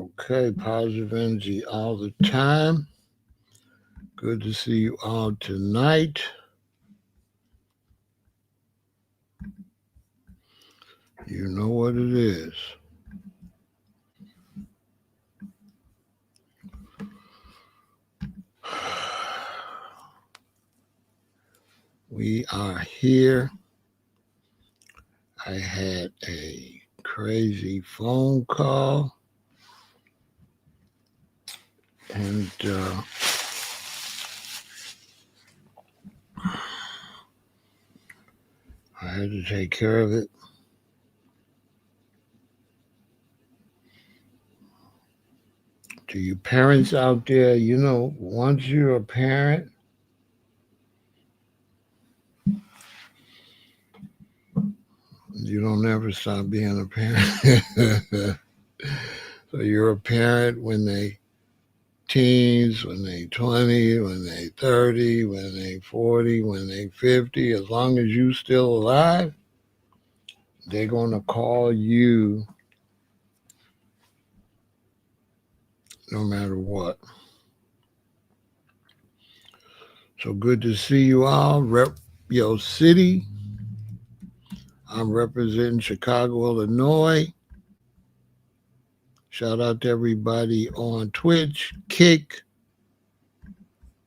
Okay, positive energy all the time. Good to see you all tonight. You know what it is. We are here. I had a crazy phone call, and I had to take care of it. To you parents out there, once you're a parent, you don't ever stop being a parent. So you're a parent when they teens, when they 20, when they 30, when they 40, when they 50. As long as you still alive, they're going to call you no matter what. So good to see you all. Rep your city. I'm representing Chicago, Illinois. Shout out to everybody on Twitch, Kick,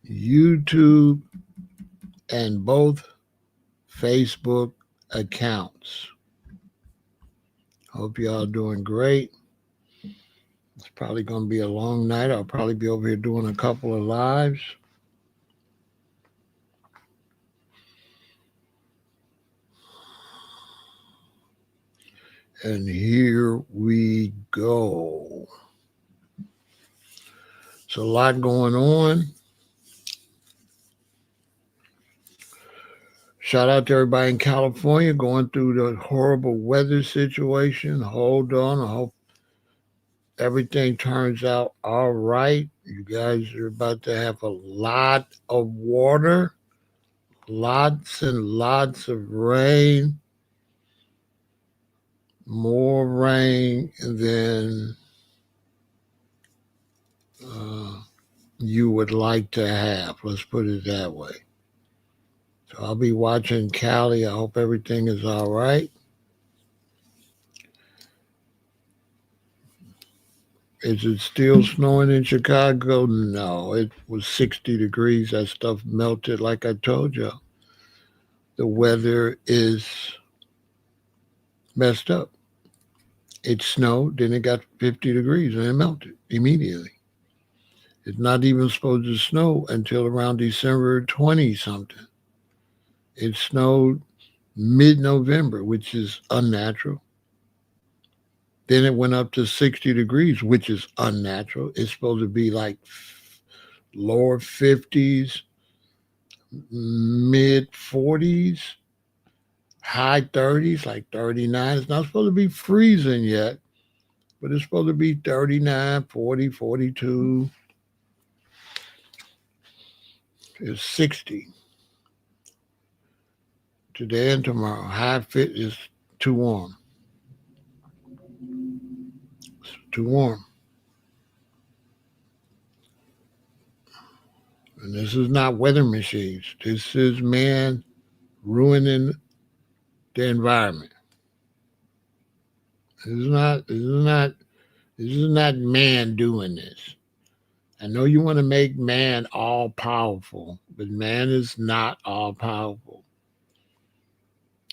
YouTube, and both Facebook accounts. Hope y'all doing great. It's probably going to be a long night. I'll probably be over here doing a couple of lives. And here we go. It's a lot going on. Shout out to everybody in California going through the horrible weather situation. Hold on. I hope everything turns out all right. You guys are about to have a lot of water, lots and lots of rain, more rain than you would like to have. Let's put it that way. So I'll be watching Cali. I hope everything is all right. Is it still snowing in Chicago? No, it was 60 degrees. That stuff melted like I told you. The weather is messed up. It snowed, then it got 50 degrees and it melted immediately. It's not even supposed to snow until around December 20 something. It snowed mid-November, which is unnatural. Then it went up to 60 degrees, which is unnatural. It's supposed to be like lower 50s, mid 40s, high 30s, like 39. It's not supposed to be freezing yet, but it's supposed to be 39, 40, 42. It's 60 today and tomorrow. High fit is too warm. It's too warm. And this is not weather machines. This is man ruining the environment. This is not man doing this. I know you want to make man all powerful, but man is not all powerful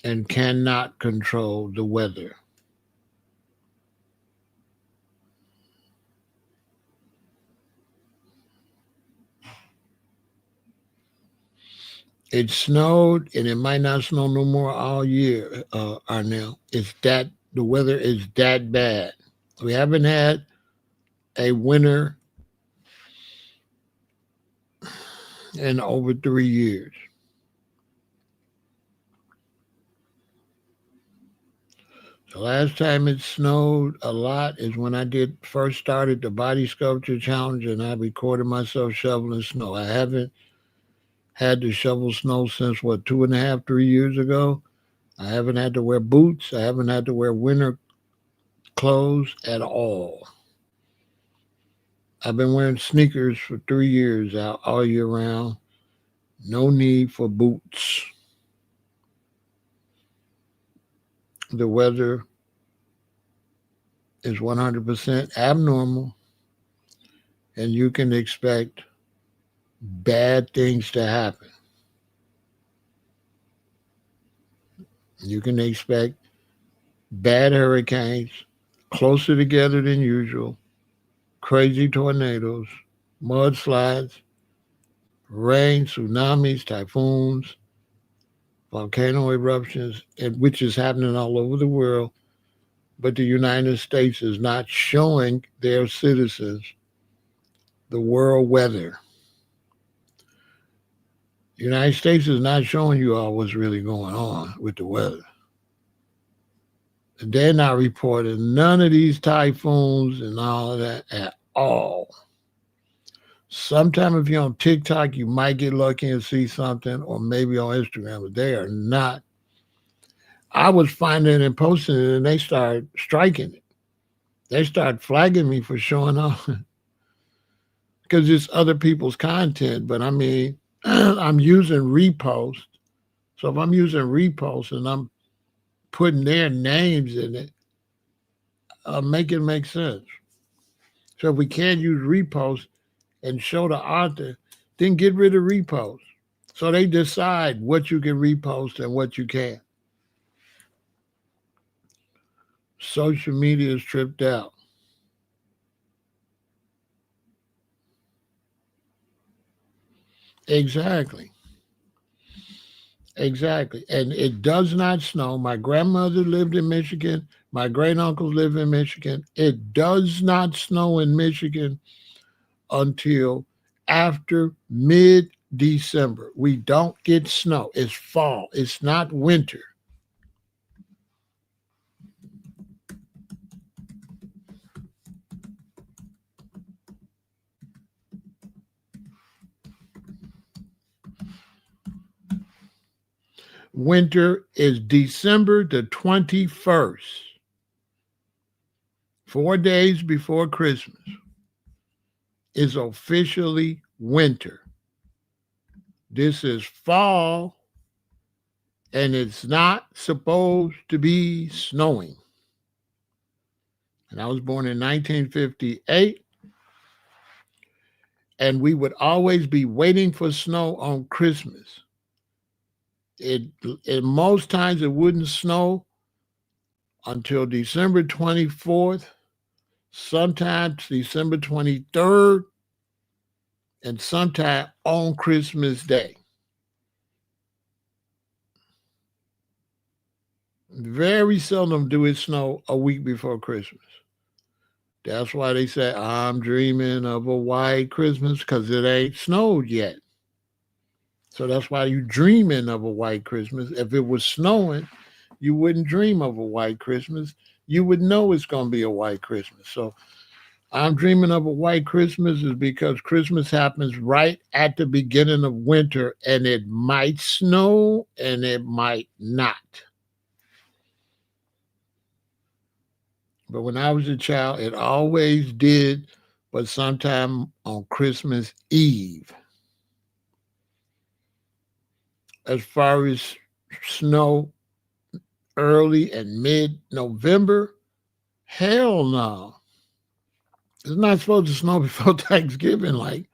and cannot control the weather. It snowed and it might not snow no more all year, Arnell. It's that the weather is that bad. We haven't had a winter in over 3 years. The last time it snowed a lot is when I first started the body sculpture challenge and I recorded myself shoveling snow. I haven't had to shovel snow since 2.5, 3 years ago. I haven't had to wear boots. I haven't had to wear winter clothes at all. I've been wearing sneakers for 3 years out all year round. No need for boots. The weather is 100% abnormal, and you can expect bad things to happen. You can expect bad hurricanes closer together than usual, crazy tornadoes, mudslides, rain, tsunamis, typhoons, volcano eruptions, which is happening all over the world. But the United States is not showing their citizens the world weather. The United States is not showing you all what's really going on with the weather. They're not reporting none of these typhoons and all of that at all. Sometime if you're on TikTok, you might get lucky and see something, or maybe on Instagram, but they are not. I was finding it and posting it, and they start striking it. They start flagging me for showing up because it's other people's content. But I mean, I'm using repost. So if I'm using repost and I'm putting their names in it, make it make sense. So if we can't use repost and show the author, then get rid of repost. So they decide what you can repost and what you can't. Social media is tripped out. Exactly. Exactly. And it does not snow. My grandmother lived in Michigan. My great uncles live in Michigan. It does not snow in Michigan until after mid December. We don't get snow. It's fall. It's not winter. Winter is December the 21st, 4 days before Christmas, is officially winter. This is fall, and it's not supposed to be snowing. And I was born in 1958, and we would always be waiting for snow on Christmas. It most times it wouldn't snow until December 24th, sometimes December 23rd, and sometime on Christmas Day. Very seldom do it snow a week before Christmas. That's why they say, I'm dreaming of a white Christmas, because it ain't snowed yet. So that's why you dreaming of a white Christmas. If it was snowing, you wouldn't dream of a white Christmas. You would know it's going to be a white Christmas. So I'm dreaming of a white Christmas is because Christmas happens right at the beginning of winter, and it might snow and it might not. But when I was a child, it always did, but sometime on Christmas Eve. As far as snow early and mid November, hell no. It's not supposed to snow before Thanksgiving. Like,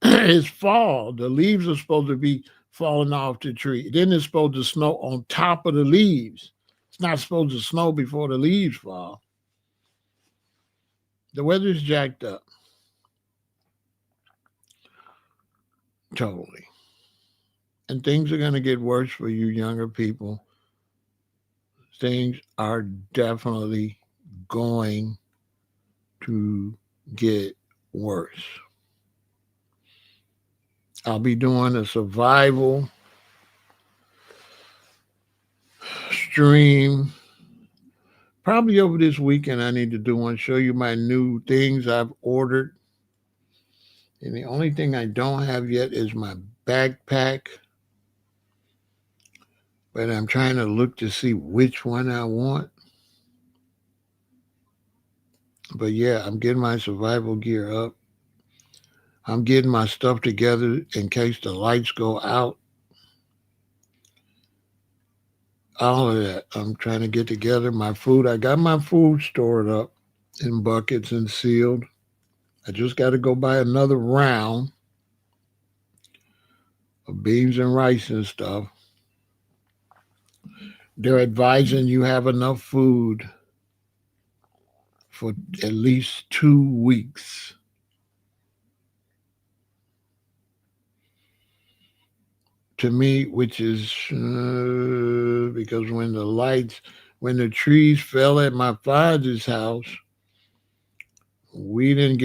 it's fall. The leaves are supposed to be falling off the tree. Then it's supposed to snow on top of the leaves. It's not supposed to snow before the leaves fall. The weather's jacked up. Totally. And things are going to get worse for you younger people. Things are definitely going to get worse. I'll be doing a survival stream probably over this weekend. I need to do one, show you my new things I've ordered. And the only thing I don't have yet is my backpack. But I'm trying to look to see which one I want. But yeah, I'm getting my survival gear up. I'm getting my stuff together in case the lights go out. All of that. I'm trying to get together my food. I got my food stored up in buckets and sealed. I just got to go buy another round of beans and rice and stuff. They're advising you have enough food for at least 2 weeks. To me, which is because when the trees fell at my father's house, they didn't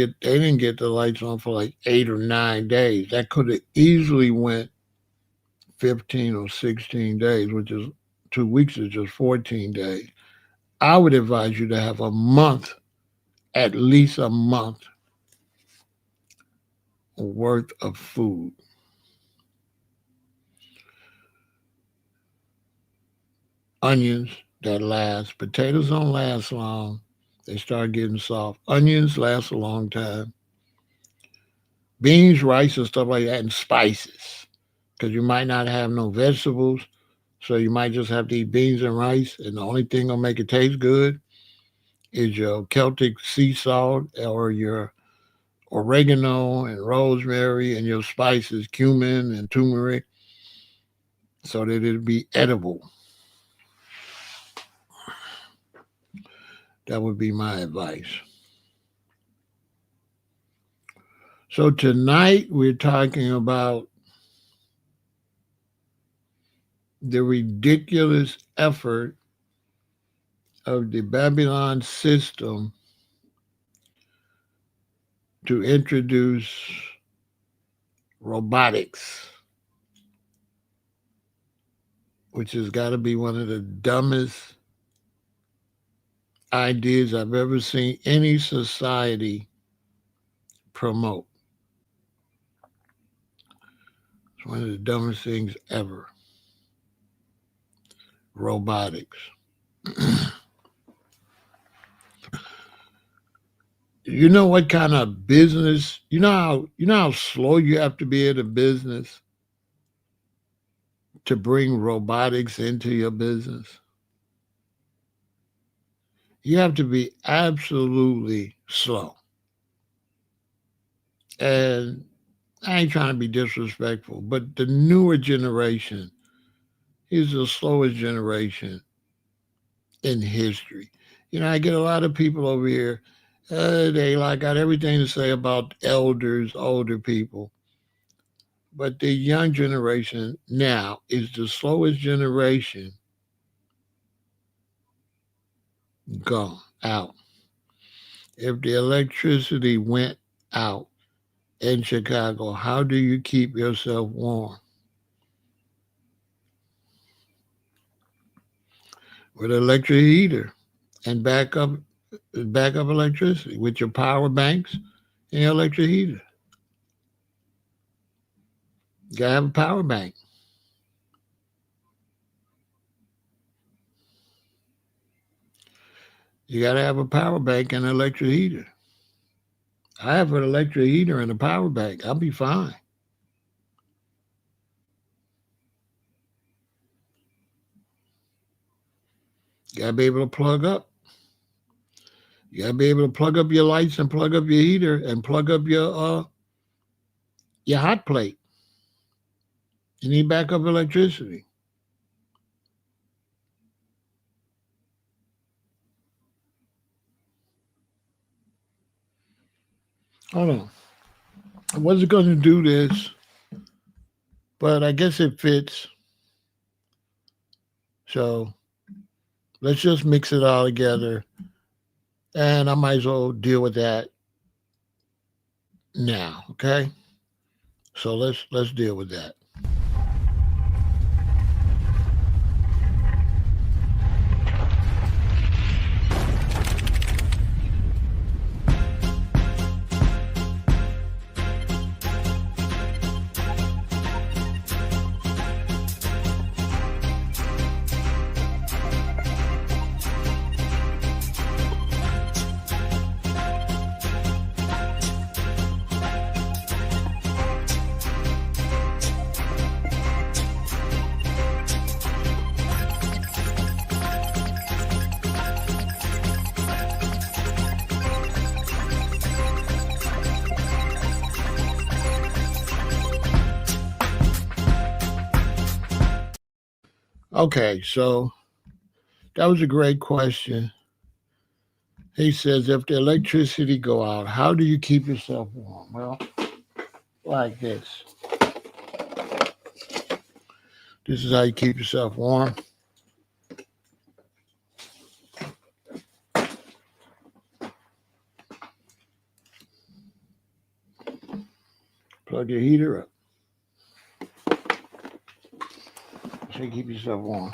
get the lights on for like 8 or 9 days. That could have easily went 15 or 16 days, which is 2 weeks is just 14 days. I would advise you to have a month, at least a month worth of food. Onions that last. Potatoes don't last long. They start getting soft. Onions last a long time. Beans, rice, and stuff like that, and spices. Because you might not have no vegetables, so you might just have to eat beans and rice, and the only thing gonna make it taste good is your Celtic sea salt or your oregano and rosemary and your spices, cumin and turmeric, so that it'll be edible. That would be my advice. So tonight we're talking about the ridiculous effort of the Babylon system to introduce robotics, which has got to be one of the dumbest ideas I've ever seen any society promote. It's one of the dumbest things ever. Robotics. You know what kind of business? You know how slow you have to be at a business to bring robotics into your business? You have to be absolutely slow. And I ain't trying to be disrespectful, but the newer generation is the slowest generation in history. I get a lot of people over here, they got everything to say about elders, older people. But the young generation now is the slowest generation gone out. If the electricity went out in Chicago, how do you keep yourself warm? With an electric heater and backup electricity with your power banks and your electric heater. You gotta have a power bank. You gotta have a power bank and an electric heater. I have an electric heater and a power bank. I'll be fine. You gotta be able to plug up. You gotta be able to plug up your lights and plug up your heater and plug up your hot plate. You need backup electricity. Hold on. I wasn't going to do this, but I guess it fits. So let's just mix it all together. And I might as well deal with that now, okay? So let's deal with that. Okay, so that was a great question. He says, if the electricity go out, how do you keep yourself warm? Well, like this. This is how you keep yourself warm. Plug your heater up. So you keep yourself warm.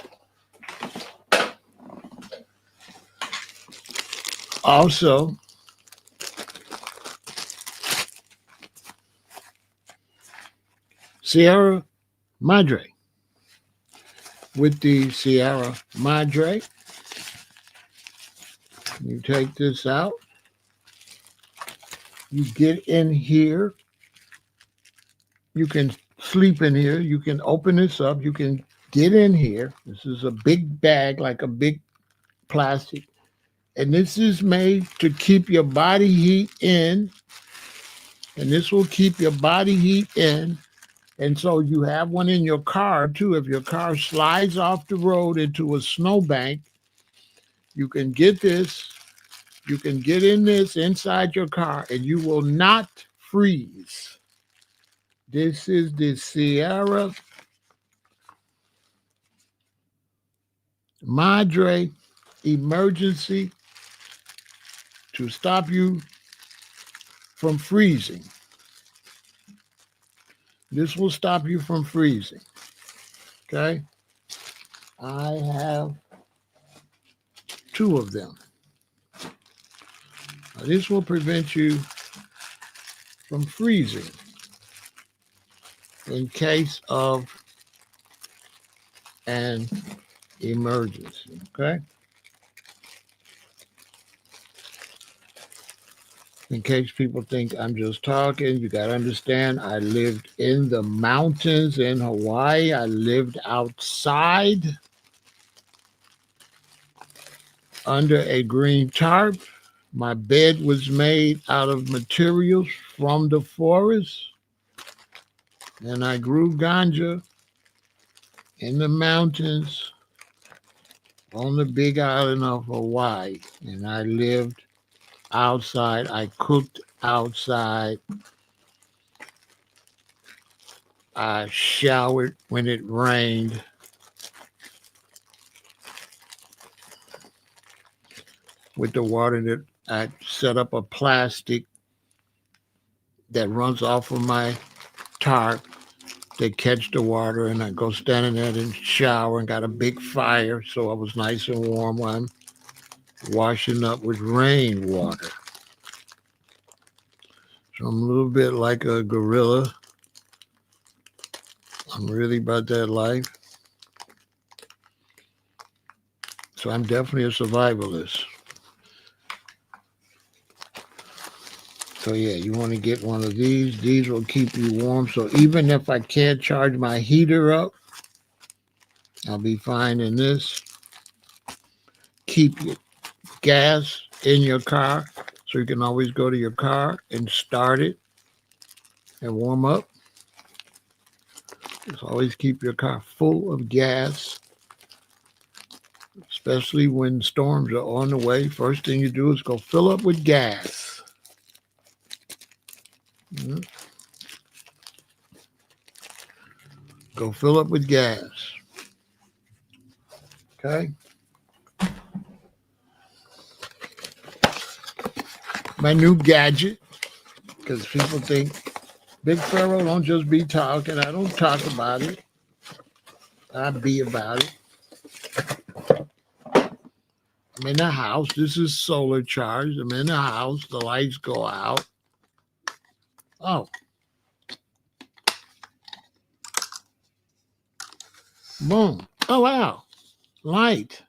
Also, Sierra Madre. With the Sierra Madre, you take this out. You get in here. You can sleep in here. You can open this up. You can get in here. This is a big bag, like a big plastic. And this is made to keep your body heat in. And this will keep your body heat in. And so you have one in your car too. If your car slides off the road into a snowbank, you can get this. You can get in this inside your car and you will not freeze. This is the Sierra Madre emergency to stop you from freezing. This will stop you from freezing. Okay? I have 2 of them. Now, this will prevent you from freezing in case of an emergency. Okay? In case people think I'm just talking, you got to understand I lived in the mountains in Hawaii. I lived outside under a green tarp. My bed was made out of materials from the forest. And I grew ganja in the mountains on the big island of Hawaii. And I lived outside. I cooked outside. I showered when it rained. With the water that I set up a plastic that runs off of my tarp that catch the water, and I go stand in there and shower and got a big fire so I was nice and warm while I'm washing up with rainwater. So I'm a little bit like a gorilla. I'm really about that life. So I'm definitely a survivalist. So yeah, you want to get one of these. These will keep you warm. So even if I can't charge my heater up, I'll be fine in this. Keep your gas in your car so you can always go to your car and start it and warm up. Just always keep your car full of gas, especially when storms are on the way. First thing you do is go fill up with gas. Go fill up with gas. Okay? My new gadget, because people think, Big Pharaoh don't just be talking. I don't talk about it. I be about it. I'm in the house. This is solar charged. I'm in the house. The lights go out. Oh. Boom. Oh, wow. Light.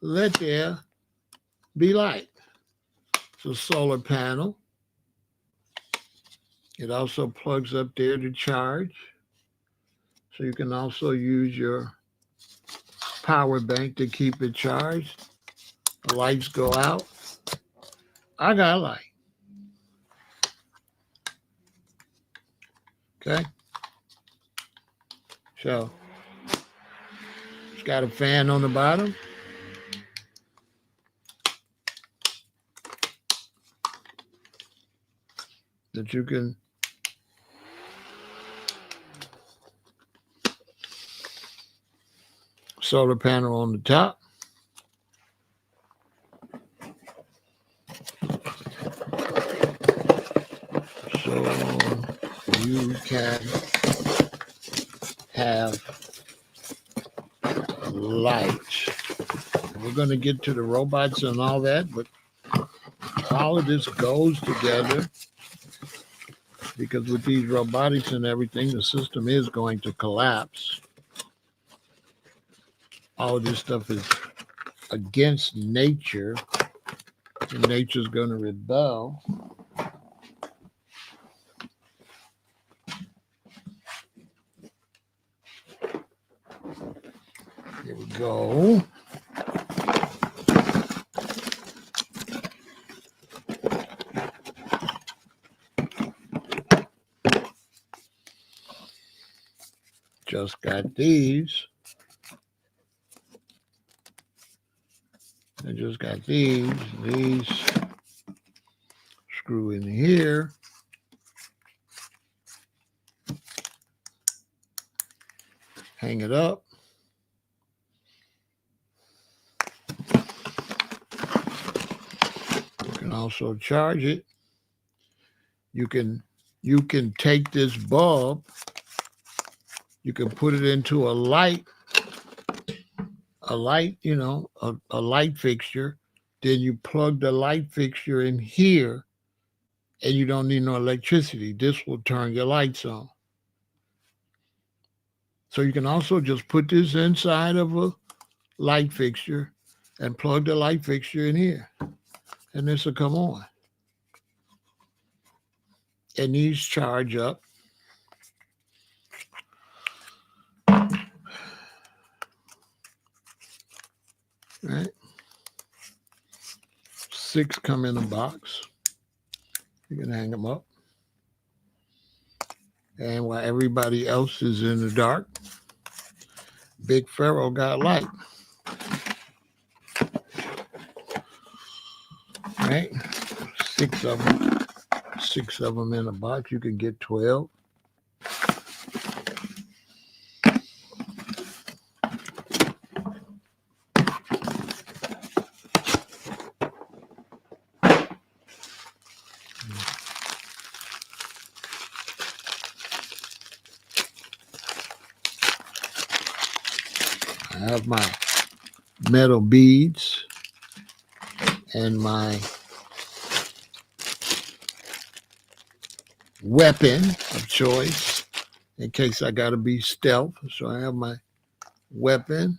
Let there be light. It's a solar panel. It also plugs up there to charge. So you can also use your power bank to keep it charged. The lights go out. I got a light. Okay? So It's got a fan on the bottom. That you can solar panel on the top. So you can have light. We're going to get to the robots and all that, but all of this goes together because with these robotics and everything, the system is going to collapse. All of this stuff is against nature, and nature's going to rebel. Here we go. Just got these. I just got these. These screw in here. Hang it up. You can also charge it. You can take this bulb. You can put it into a light, a light fixture. Then you plug the light fixture in here, and you don't need no electricity. This will turn your lights on. So you can also just put this inside of a light fixture and plug the light fixture in here, and this will come on. And these charge up. Right? 6 come in a box. You can hang them up. And while everybody else is in the dark, Big Pharaoh got light. Right? 6 of them. 6 of them in a box. You can get 12. I have my metal beads and my weapon of choice in case I got to be stealth. So I have my weapon,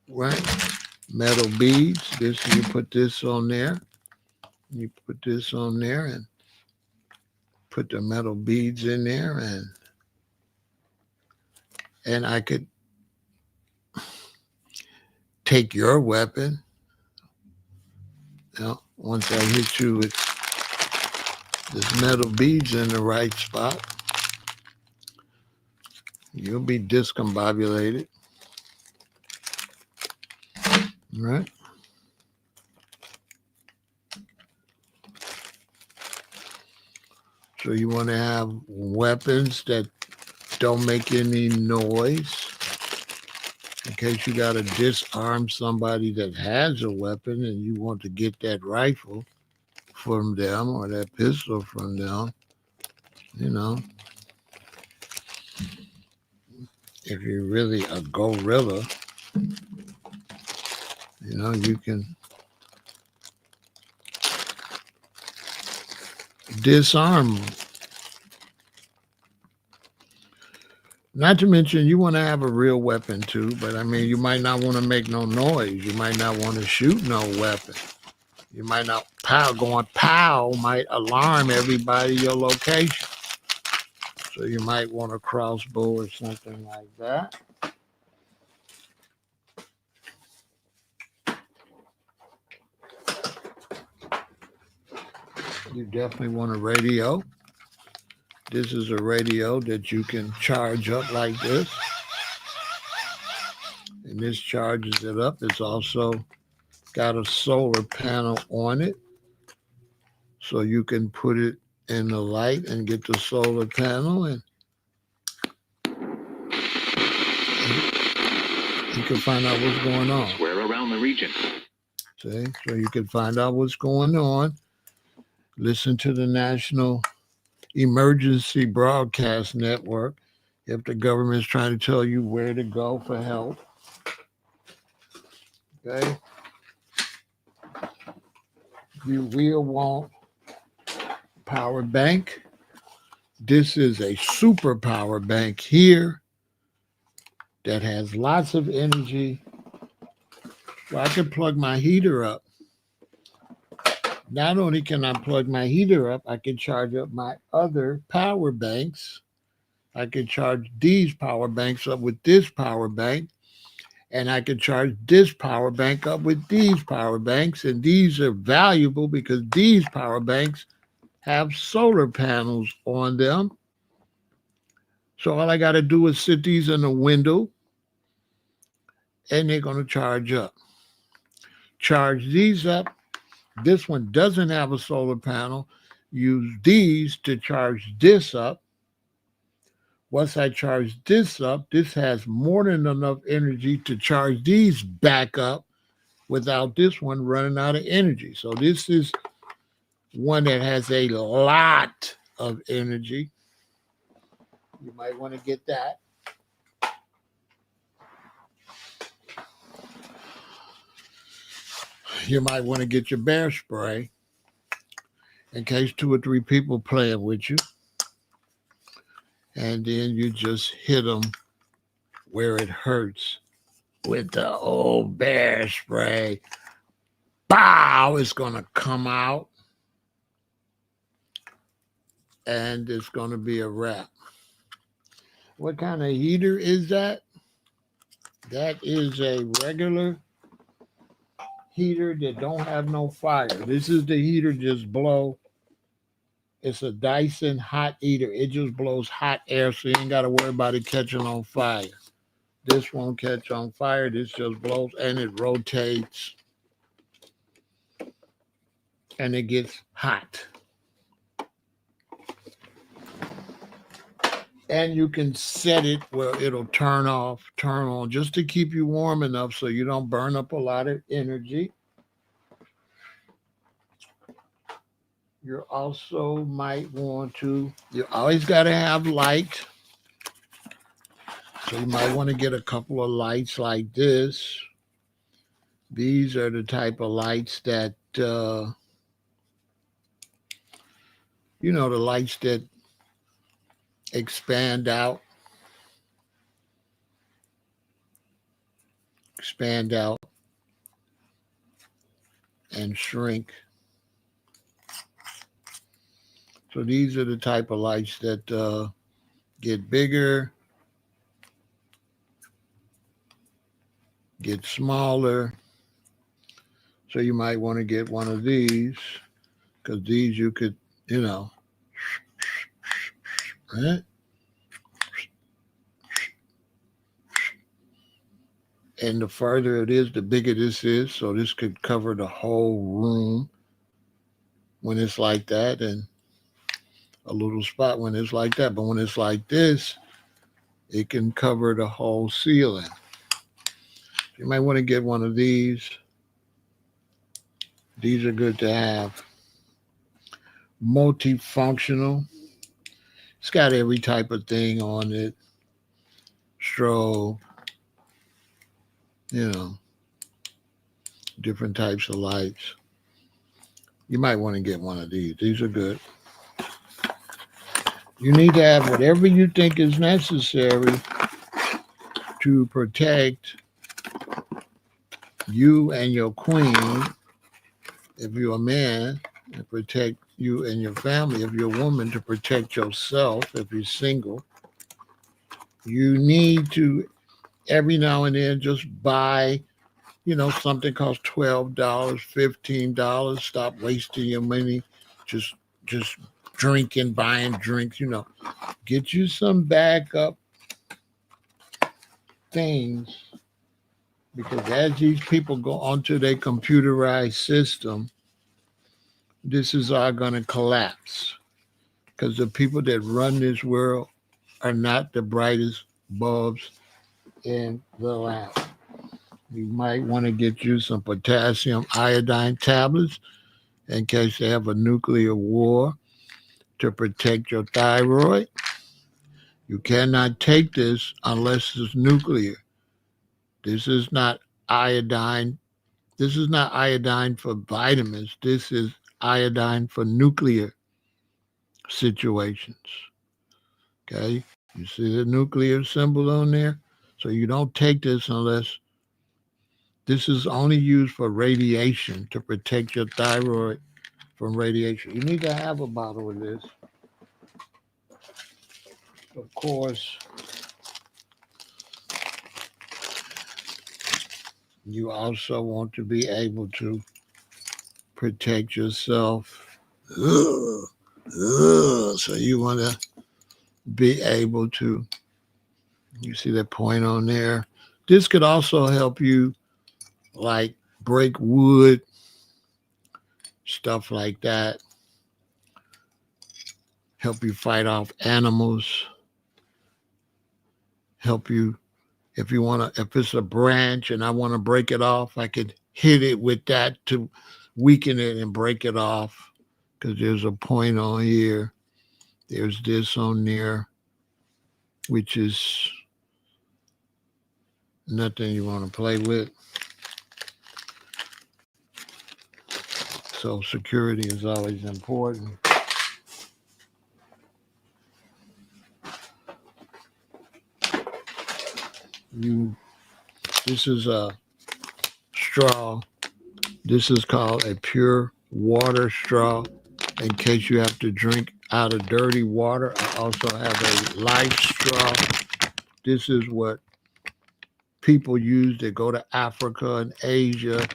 right? Metal beads. This, you put this on there. You put this on there and put the metal beads in there, and I could take your weapon. Once I hit you with this metal beads in the right spot, you'll be discombobulated. Right? So you want to have weapons that don't make any noise in case you got to disarm somebody that has a weapon and you want to get that rifle from them or that pistol from them. If you're really a gorilla, you can disarm them. Not to mention, you want to have a real weapon too, but you might not want to make no noise. You might not want to shoot no weapon. You might not going pow might alarm everybody your location. So you might want a crossbow or something like that. You definitely want a radio. This is a radio that you can charge up like this. and this charges it up. It's also got a solar panel on it, so you can put it in the light and get the solar panel, and you can find out what's going on. Swear around the region. See? So you can find out what's going on. Listen to the National Emergency Broadcast Network if the government's trying to tell you where to go for help. Okay? You will want power bank. This is a super power bank here that has lots of energy. Well, I can plug my heater up. Not only can I plug my heater up, I can charge up my other power banks. I can charge these power banks up with this power bank, and I can charge this power bank up with these power banks. And these are valuable because these power banks have solar panels on them. So all I got to do is sit these in the window, and they're going to charge up. Charge these up. This one doesn't have a solar panel. Use these to charge this up. Once I charge this up, this has more than enough energy to charge these back up without this one running out of energy. So this is one that has a lot of energy. You might want to get that. You might want to get your bear spray in case 2 or 3 people playing with you. And then you just hit them where it hurts with the old bear spray. Bow! It's going to come out. And it's going to be a wrap. What kind of heater is that? That is a regular heater that don't have no fire. This is the heater just blow. It's a Dyson hot heater. It just blows hot air, so you ain't got to worry about it catching on fire. This won't catch on fire. This just blows, and it rotates, and it gets hot. And you can set it where it'll turn off, turn on, just to keep you warm enough so you don't burn up a lot of energy. You also might want to, you always got to have light. So you might want to get a couple of lights like this. These are the type of lights that, the lights that expand out and shrink. So these are the type of lights that get bigger, get smaller. So you might want to get one of these, because these you could, right? And the further it is, the bigger this is. So this could cover the whole room when it's like that, and a little spot when it's like that. But when it's like this, it can cover the whole ceiling. You might want to get one of these. These are good to have. Multifunctional. It's got every type of thing on it. Strobe. Different types of lights. You might want to get one of these. These are good. You need to have whatever you think is necessary to protect you and your queen, if you're a man, and protect you and your family, if you're a woman, to protect yourself, if you're single. You need to, every now and then, just buy, something costs $12, $15. Stop wasting your money just drinking, buying drinks, Get you some backup things Because as these people go onto their computerized system, this is all going to collapse. Because the people that run this world are not the brightest bulbs in the lamp. You might want to get you some potassium iodine tablets in case they have a nuclear war to protect your thyroid. You cannot take this unless it's nuclear. This is not iodine. This is not iodine for vitamins. This is iodine for nuclear situations. Okay? You see the nuclear symbol on there? So you don't take this unless this is only used for radiation to protect your thyroid from radiation. You need to have a bottle of this. Of course, you also want to be able to protect yourself. So you want to be able to, you see that point on there? This could also help you like break wood, stuff like that. Help you fight off animals. Help you if you want to, if it's a branch and I want to break it off, I could hit it with that to weaken it and break it off. Because there's a point on here. There's this on there, which is nothing you want to play with. So security is always important. This is a straw. This is called a pure water straw in case you have to drink out of dirty water. I also have a life straw. This is what people use that go to Africa and Asia,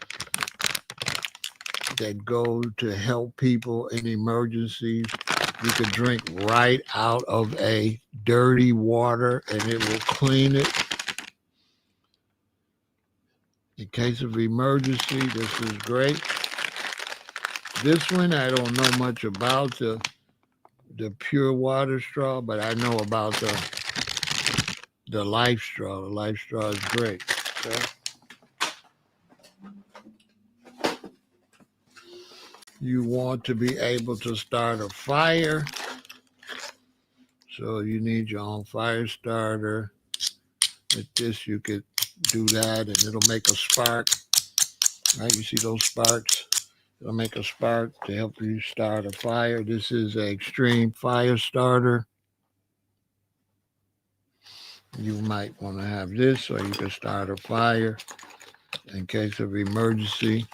that go to help people in emergencies. You can drink right out of a dirty water and it will clean it. In case of emergency, this is great. This one I don't know much about, the pure water straw, but I know about the life straw. The life straw is great. Okay? You want to be able to start a fire. So you need your own fire starter. With this, you could do that and it'll make a spark. Right? You see those sparks? It'll make a spark to help you start a fire. This is an extreme fire starter. You might want to have this so you can start a fire in case of emergency.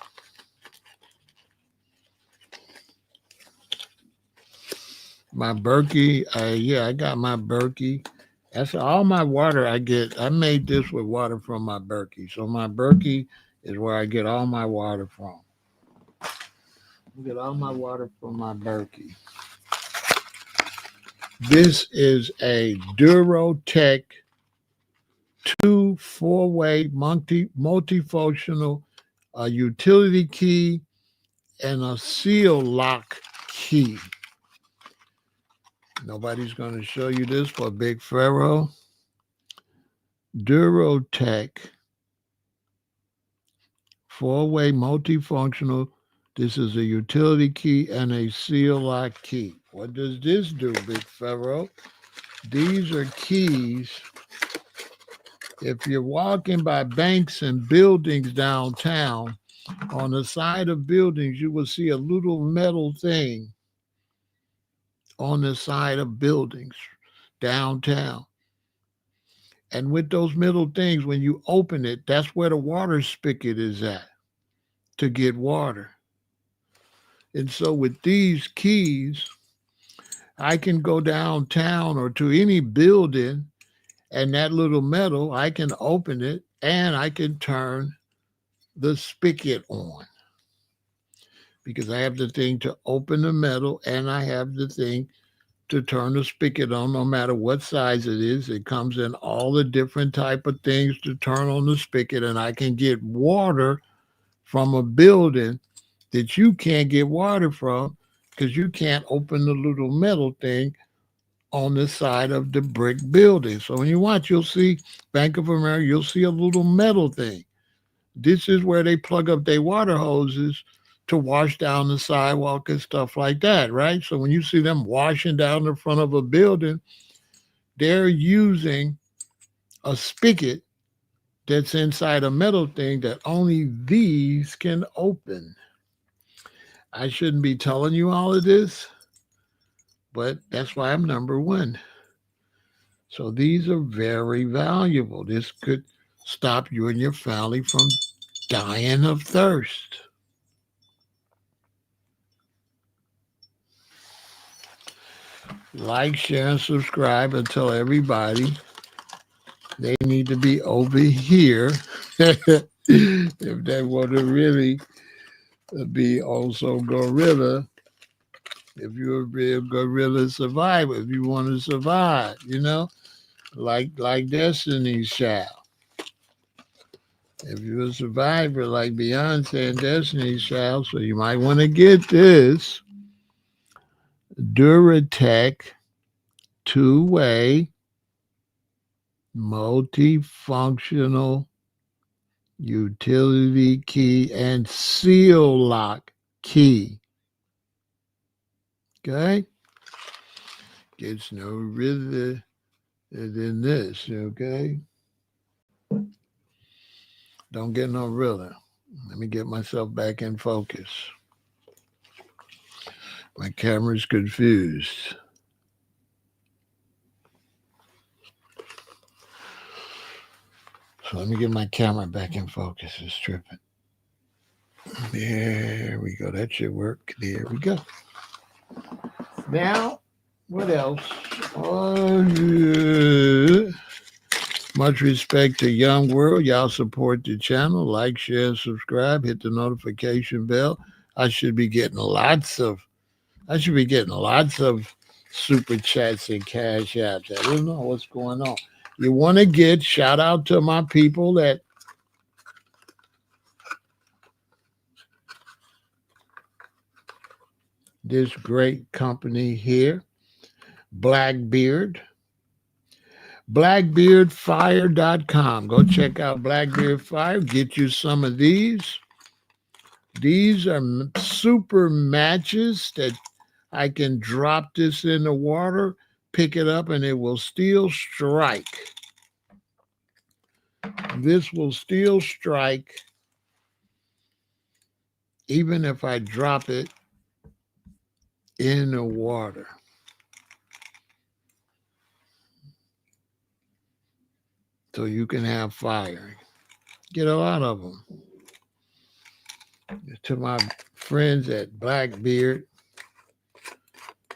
My Berkey, I got my Berkey. That's all my water I get. I made this with water from my Berkey. So my Berkey is where I get all my water from. I get all my water from my Berkey. This is a Durotech 2 4-way multifunctional utility key and a seal lock key. Nobody's going to show you this for Big Pharaoh. Durotech 4-way multifunctional. This is a utility key and a seal lock key. What does this do, Big Pharaoh? These are keys. If you're walking by banks and buildings downtown, on the side of buildings, you will see a little metal thing on the side of buildings downtown. And with those middle things, when you open it, that's where the water spigot is at to get water. And so with these keys, I can go downtown or to any building, and that little metal, I can open it and I can turn the spigot on. Because I have the thing to open the metal and I have the thing to turn the spigot on, no matter what size it is. It comes in all the different type of things to turn on the spigot, and I can get water from a building that you can't get water from because you can't open the little metal thing on the side of the brick building. So when you watch, you'll see Bank of America, you'll see a little metal thing. This is where they plug up their water hoses to wash down the sidewalk and stuff like that, right? So when you see them washing down the front of a building, they're using a spigot that's inside a metal thing that only these can open. I shouldn't be telling you all of this, but that's why I'm number one. So these are very valuable. This could stop you and your family from dying of thirst. Like, share, and subscribe, and tell everybody they need to be over here if they want to really be also gorilla. If you're a real gorilla survivor, if you want to survive, like Destiny's Child. If you're a survivor like Beyonce and Destiny's Child, so you might want to get this Duratec two-way multifunctional utility key and seal lock key. Okay? Gets no realer than this, okay? Don't get no realer. Let me get myself back in focus. My camera's confused. So let me get my camera back in focus. It's tripping. There we go. That should work. There we go. Now, what else? Oh, yeah. Much respect to Young World. Y'all support the channel. Like, share, subscribe. Hit the notification bell. I should be getting lots of super chats and cash apps. I don't know what's going on. You want to get shout out to my people that this great company here, Blackbeard. BlackbeardFire.com. Go check out Blackbeard Fire. Get you some of these. These are super matches that I can drop this in the water, pick it up, and it will still strike. This will still strike even if I drop it in the water. So you can have fire. Get a lot of them. To my friends at Blackbeard,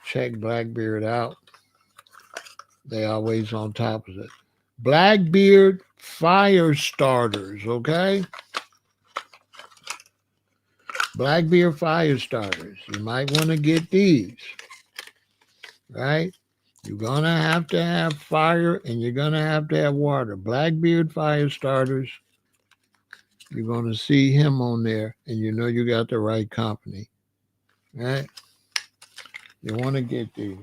check Blackbeard out. They always on top of it. Blackbeard fire starters, okay? Blackbeard fire starters. You might want to get these, right? You're going to have fire and you're going to have water. Blackbeard fire starters. You're going to see him on there and you know you got the right company, right? You want to get these.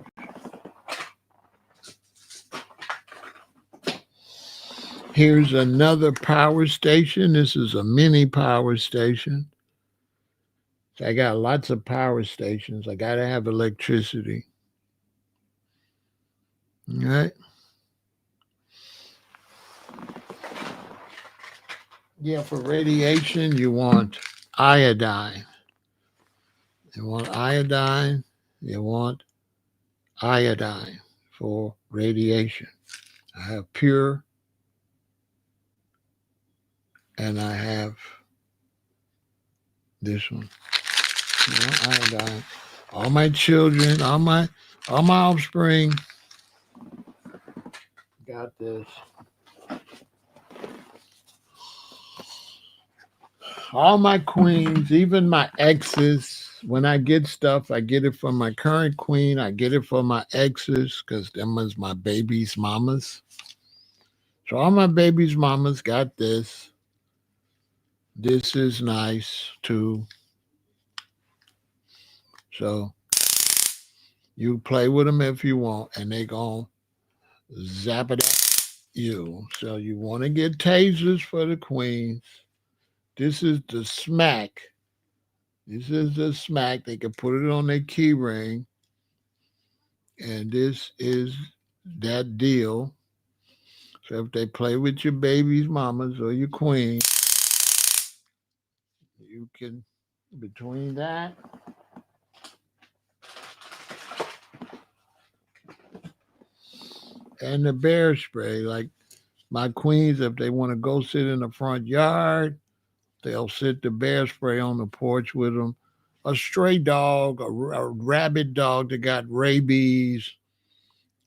Here's another power station. This is a mini power station. I got lots of power stations. I got to have electricity. All right. Yeah, for radiation, you want iodine. You want iodine. You want iodine for radiation. I have pure and I have this one. You know, iodine. All my children, all my offspring got this. All my queens, even my exes, When I get stuff, I get it from my current queen. I get it from my exes because them was my baby's mamas. So all my baby's mamas got this. This is nice too. So you play with them if you want, and they gon' zap it at you. So you want to get tasers for the queens. This is the smack. This is the smack. They can put it on their key ring. And this is that deal. So if they play with your baby's mamas or your queen, you can, between that and the bear spray, like my queens, if they want to go sit in the front yard, they'll sit the bear spray on the porch with them. A stray dog, a rabid dog that got rabies,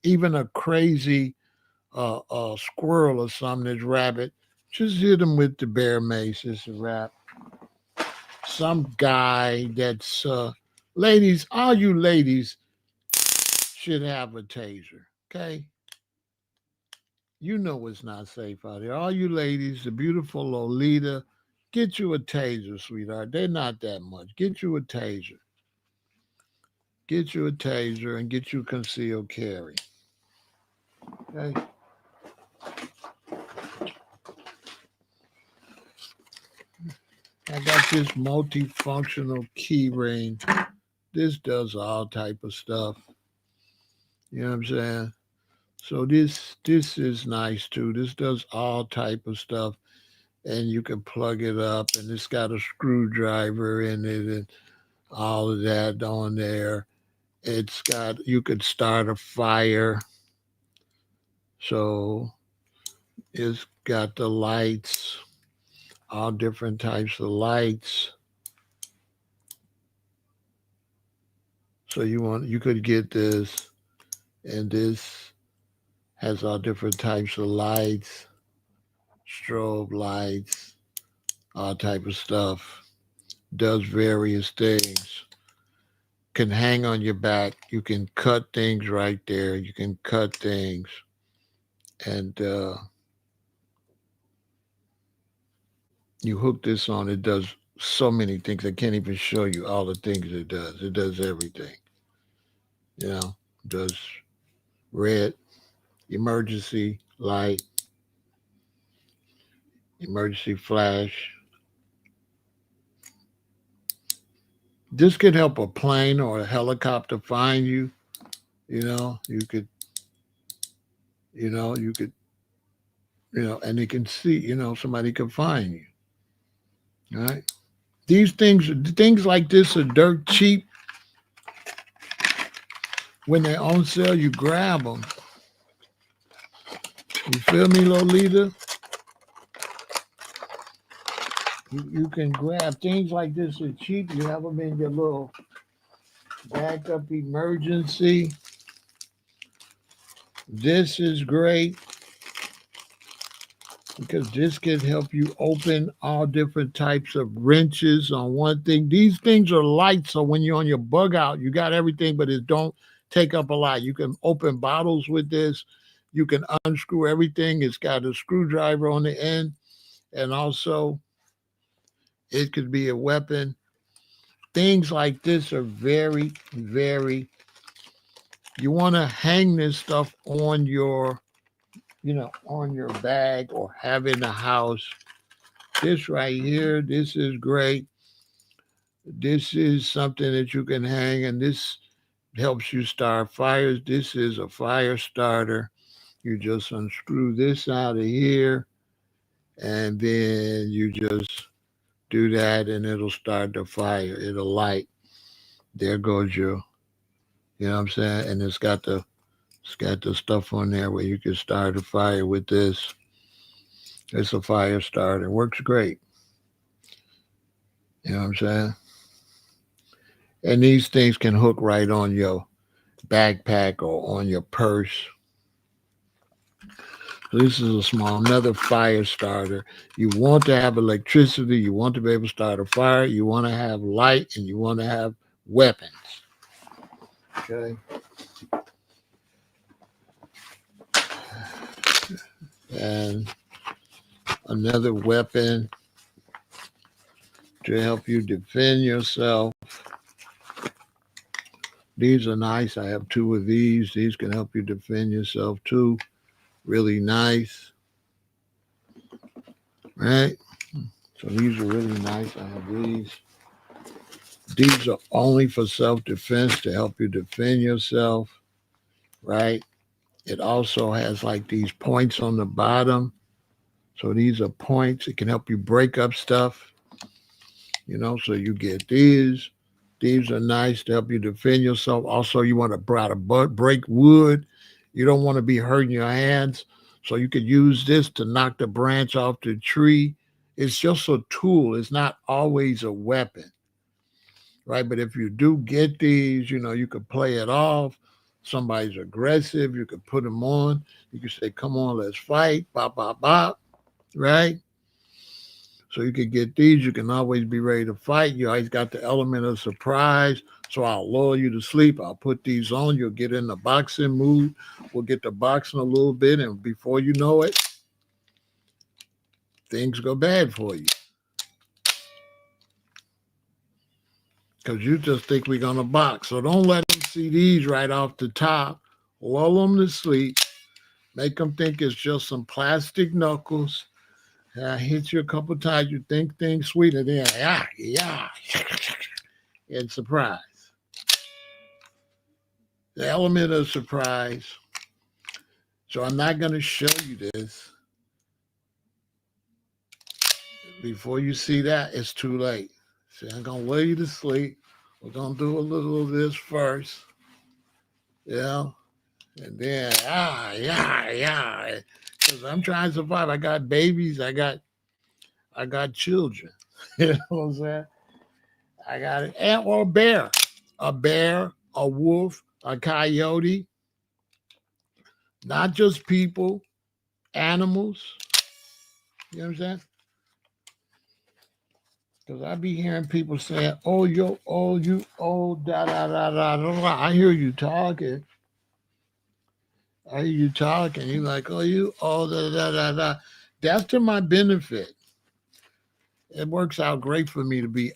even a crazy squirrel or something that's rabid, just hit them with the bear mace. It's a wrap. Some guy that's, ladies, all you ladies should have a taser, okay? You know it's not safe out here. All you ladies, the beautiful Lolita, get you a taser, sweetheart. They're not that much. Get you a taser. Get you a taser and get you concealed carry. Okay? I got this multifunctional key ring. This does all type of stuff. You know what I'm saying? So this is nice too. This does all type of stuff, and you can plug it up, and it's got a screwdriver in it and all of that on there. It's got, you could start a fire. So it's got the lights, all different types of lights. So you could get this, and this has all different types of lights, strobe lights, all type of stuff. Does various things. Can hang on your back. You can cut things right there. You can cut things. And you hook this on. It does so many things. I can't even show you all the things it does. It does everything. You know, it does red, emergency light, emergency flash. This could help a plane or a helicopter find you. You know, you could, you could, and they can see, somebody could find you. All right. These things like this are dirt cheap. When they're on sale, you grab them. You feel me, Lolita? You can grab things like this are cheap. You have them in your little backup emergency. This is great because this can help you open all different types of wrenches on one thing. These things are light, so when you're on your bug out, you got everything, but it don't take up a lot. You can open bottles with this. You can unscrew everything. It's got a screwdriver on the end, and also it could be a weapon. Things like this are very, very, you want to hang this stuff on your, on your bag or have in the house. This right here, this is great. This is something that you can hang, and this helps you start fires. This is a fire starter. You just unscrew this out of here, and then you just do that, and it'll start the fire. It'll light. There goes your, you know what I'm saying? And it's got the stuff on there where you can start a fire with this. It's a fire starter. Works great. You know what I'm saying? And these things can hook right on your backpack or on your purse. So this is another fire starter. You want to have electricity. You want to be able to start a fire. You want to have light, and you want to have weapons. Okay. And another weapon to help you defend yourself. These are nice. I have 2 of these. These can help you defend yourself too. Really nice. Right? So these are really nice. I have these. These are only for self-defense to help you defend yourself. Right? It also has like these points on the bottom. So these are points. It can help you break up stuff. So you get these. These are nice to help you defend yourself. Also, you want to break wood. You don't want to be hurting your hands. So you could use this to knock the branch off the tree. It's just a tool. It's not always a weapon. Right? But if you do get these, you could play it off. Somebody's aggressive. You could put them on. You could say, come on, let's fight. Bop, bop, bop. Right? So you can get these. You can always be ready to fight. You always got the element of surprise. So I'll lull you to sleep. I'll put these on. You'll get in the boxing mood. We'll get to boxing a little bit. And before you know it, things go bad for you. Because you just think we're going to box. So don't let them see these right off the top. Lull them to sleep. Make them think it's just some plastic knuckles. I hit you a couple times. You think things sweet. And then, yeah. And surprise. The element of surprise. So I'm not going to show you this. Before you see that, it's too late. See, I'm going to lay you to sleep. We're going to do a little of this first. And then, yeah. Because I'm trying to survive. I got babies. I got children. You know what I'm saying? I got an ant or a bear, a wolf, a coyote. Not just people, animals. You know what I'm saying? Because I be hearing people saying, da, da, da, da. I hear you talking. You're like, da, da, da, da. That's to my benefit. It works out great for me to be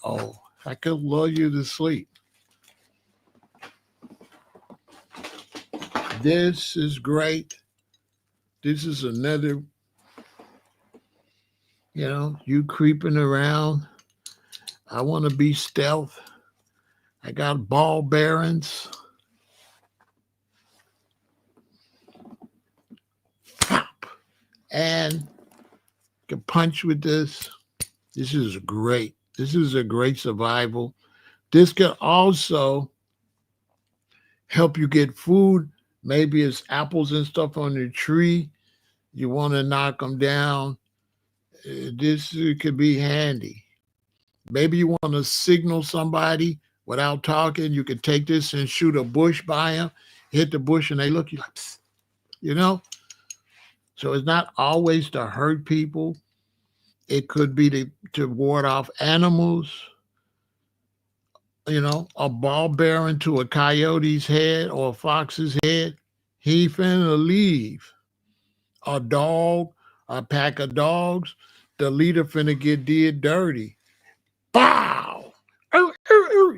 I could lull you to sleep. This is great. This is another, you creeping around. I want to be stealth. I got ball bearings. Pop. And can punch with this. This is great. This is a great survival. This can also help you get food. Maybe it's apples and stuff on the tree. You want to knock them down. This could be handy. Maybe you want to signal somebody without talking. You could take this and shoot a bush by them, hit the bush, and they look you like, psst, So it's not always to hurt people. It could be to ward off animals. A ball bearing to a coyote's head or a fox's head. He finna leave. A dog, a pack of dogs, the leader finna get did dirty. Bow!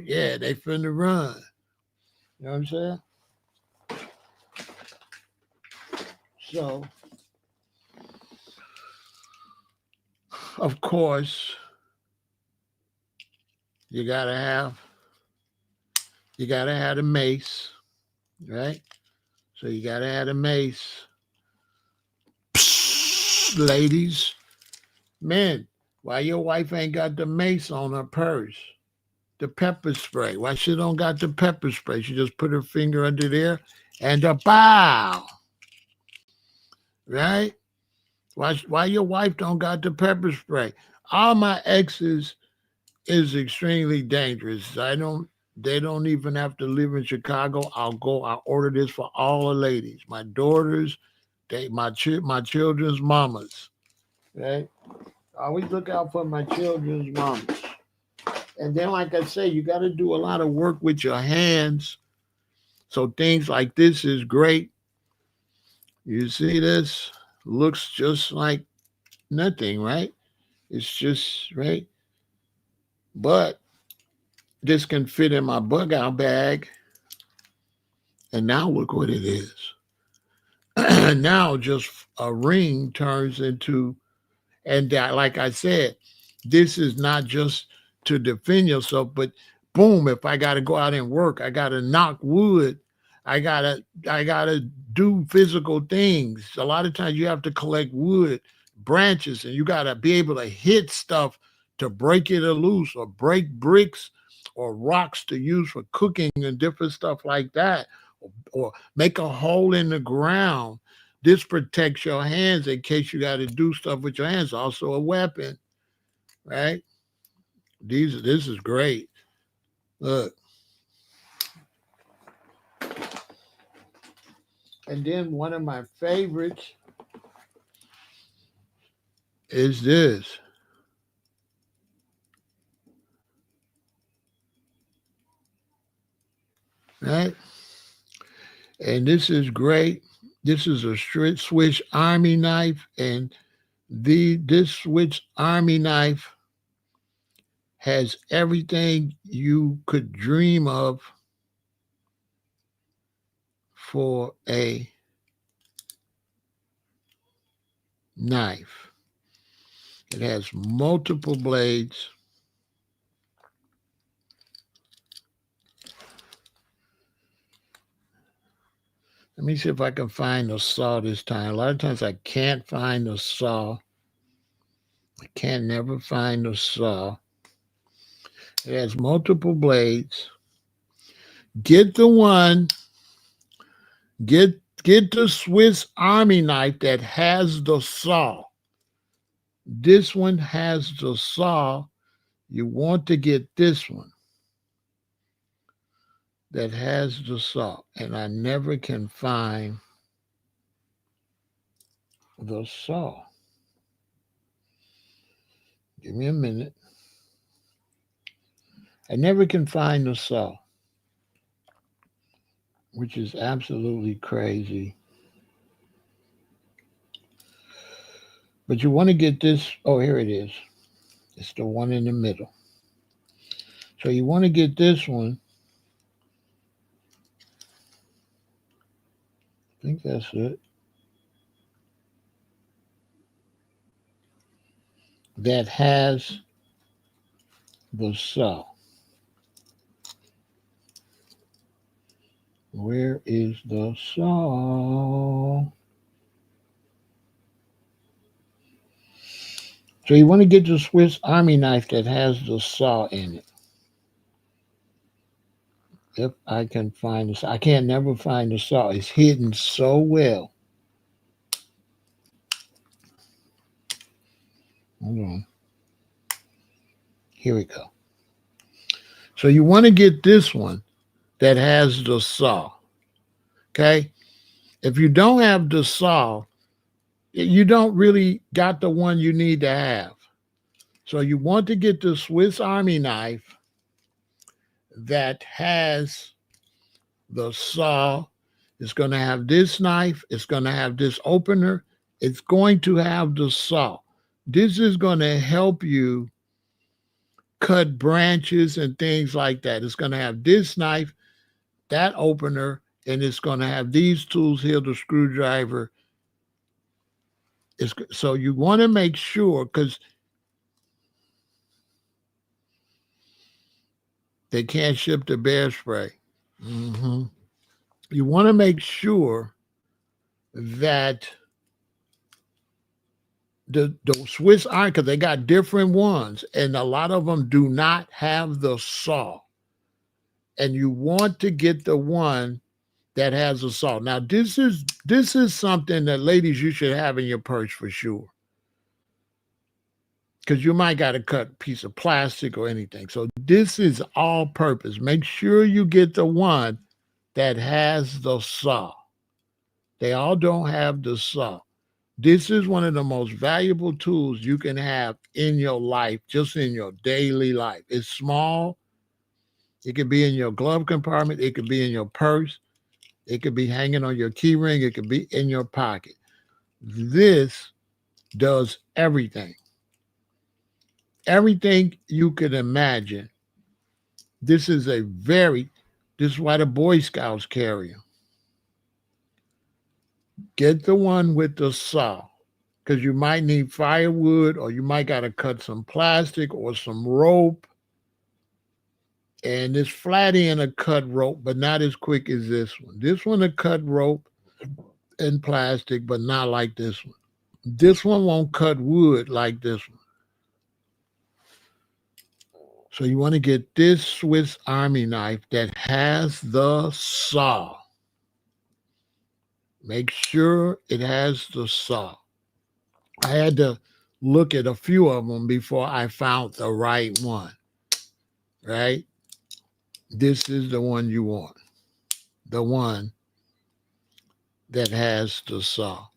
Yeah, they finna run. You know what I'm saying? So, of course, you gotta have the mace, right? So you gotta have the mace. Psst, ladies, men, why your wife ain't got the mace on her purse? The pepper spray. Why she don't got the pepper spray? She just put her finger under there and a bow. Right? Why your wife don't got the pepper spray? All my exes is extremely dangerous. They don't even have to live in Chicago. I'll order this for all the ladies. My daughters, my children's mamas. Right? I always look out for my children's mamas. And then, like I say, you got to do a lot of work with your hands. So things like this is great. You see this? Looks just like nothing, right? It's just, right? But this can fit in my bug out bag. And now look what it is. Now just a ring turns into, and that, like I said, this is not just to defend yourself, but boom, if I got to go out and work, I got to knock wood. I gotta do physical things. A lot of times you have to collect wood, branches, and you gotta be able to hit stuff to break it loose, or break bricks or rocks to use for cooking and different stuff like that, or make a hole in the ground. This protects your hands in case you got to do stuff with your hands. Also a weapon, right? This is great. Look. And then one of my favorites is this. Right? And this is great. This is a Swiss Army knife, and this Swiss Army knife has everything you could dream of for a knife. It has multiple blades. Let me see if I can find the saw this time. A lot of times I can't find the saw. I can't never find the saw. It has multiple blades. Get the one, get the Swiss Army knife that has the saw. This one has the saw. You want to get this one that has the saw. And I never can find the saw. Give me a minute. I never can find the saw, which is absolutely crazy. But you want to get this. Oh, here it is. It's the one in the middle. So you want to get this one. I think that's it. That has the saw. Where is the saw? So you want to get the Swiss Army knife that has the saw in it. If I can find this, I can't never find the saw. It's hidden so well. Hold on. Here we go. So you want to get this one that has the saw. Okay? If you don't have the saw, you don't really got the one you need to have. So you want to get the Swiss Army knife that has the saw. It's going to have this knife. It's going to have this opener. It's going to have the saw. This is going to help you cut branches and things like that. It's going to have this knife, that opener, and it's going to have these tools here, the screwdriver. So you want to make sure, because they can't ship the bear spray. Mm-hmm. You want to make sure that the Swiss Army, because they got different ones, and a lot of them do not have the saw. And you want to get the one that has a saw. Now, this is something that, ladies, you should have in your purse for sure, because you might got to cut a piece of plastic or anything. So this is all purpose. Make sure you get the one that has the saw. They all don't have the saw. This is one of the most valuable tools you can have in your life, just in your daily life. It's small. It could be in your glove compartment. It could be in your purse. It could be hanging on your key ring. It could be in your pocket. This does everything. Everything you could imagine. This is this is why the Boy Scouts carry them. Get the one with the saw, because you might need firewood, or you might got to cut some plastic or some rope. And this flat end a cut rope, but not as quick as this one. This one a cut rope and plastic, but not like this one. This one won't cut wood like this one. So you want to get this Swiss Army knife that has the saw. Make sure it has the saw. I had to look at a few of them before I found the right one, right? This is the one you want, the one that has the saw.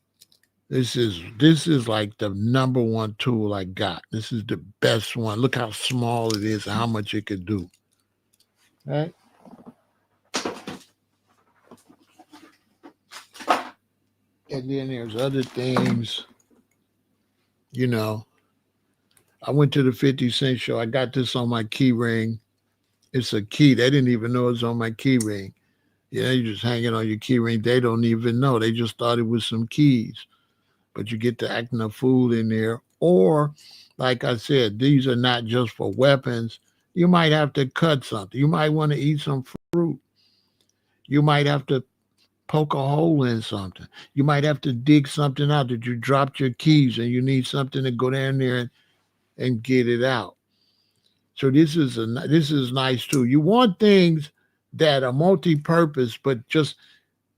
This is like the number one tool I got. This is the best one. Look how small it is and how much it could do. Right? And then there's other things, you know. I went to the 50 Cent show. I got this on my key ring. It's a key. They didn't even know it was on my key ring. You just hang it on your key ring. They don't even know. They just thought it was some keys. But you get to acting a fool in there. Or, like I said, these are not just for weapons. You might have to cut something. You might want to eat some fruit. You might have to poke a hole in something. You might have to dig something out that you dropped your keys and you need something to go down there and get it out. So this is nice too. You want things that are multi-purpose, but just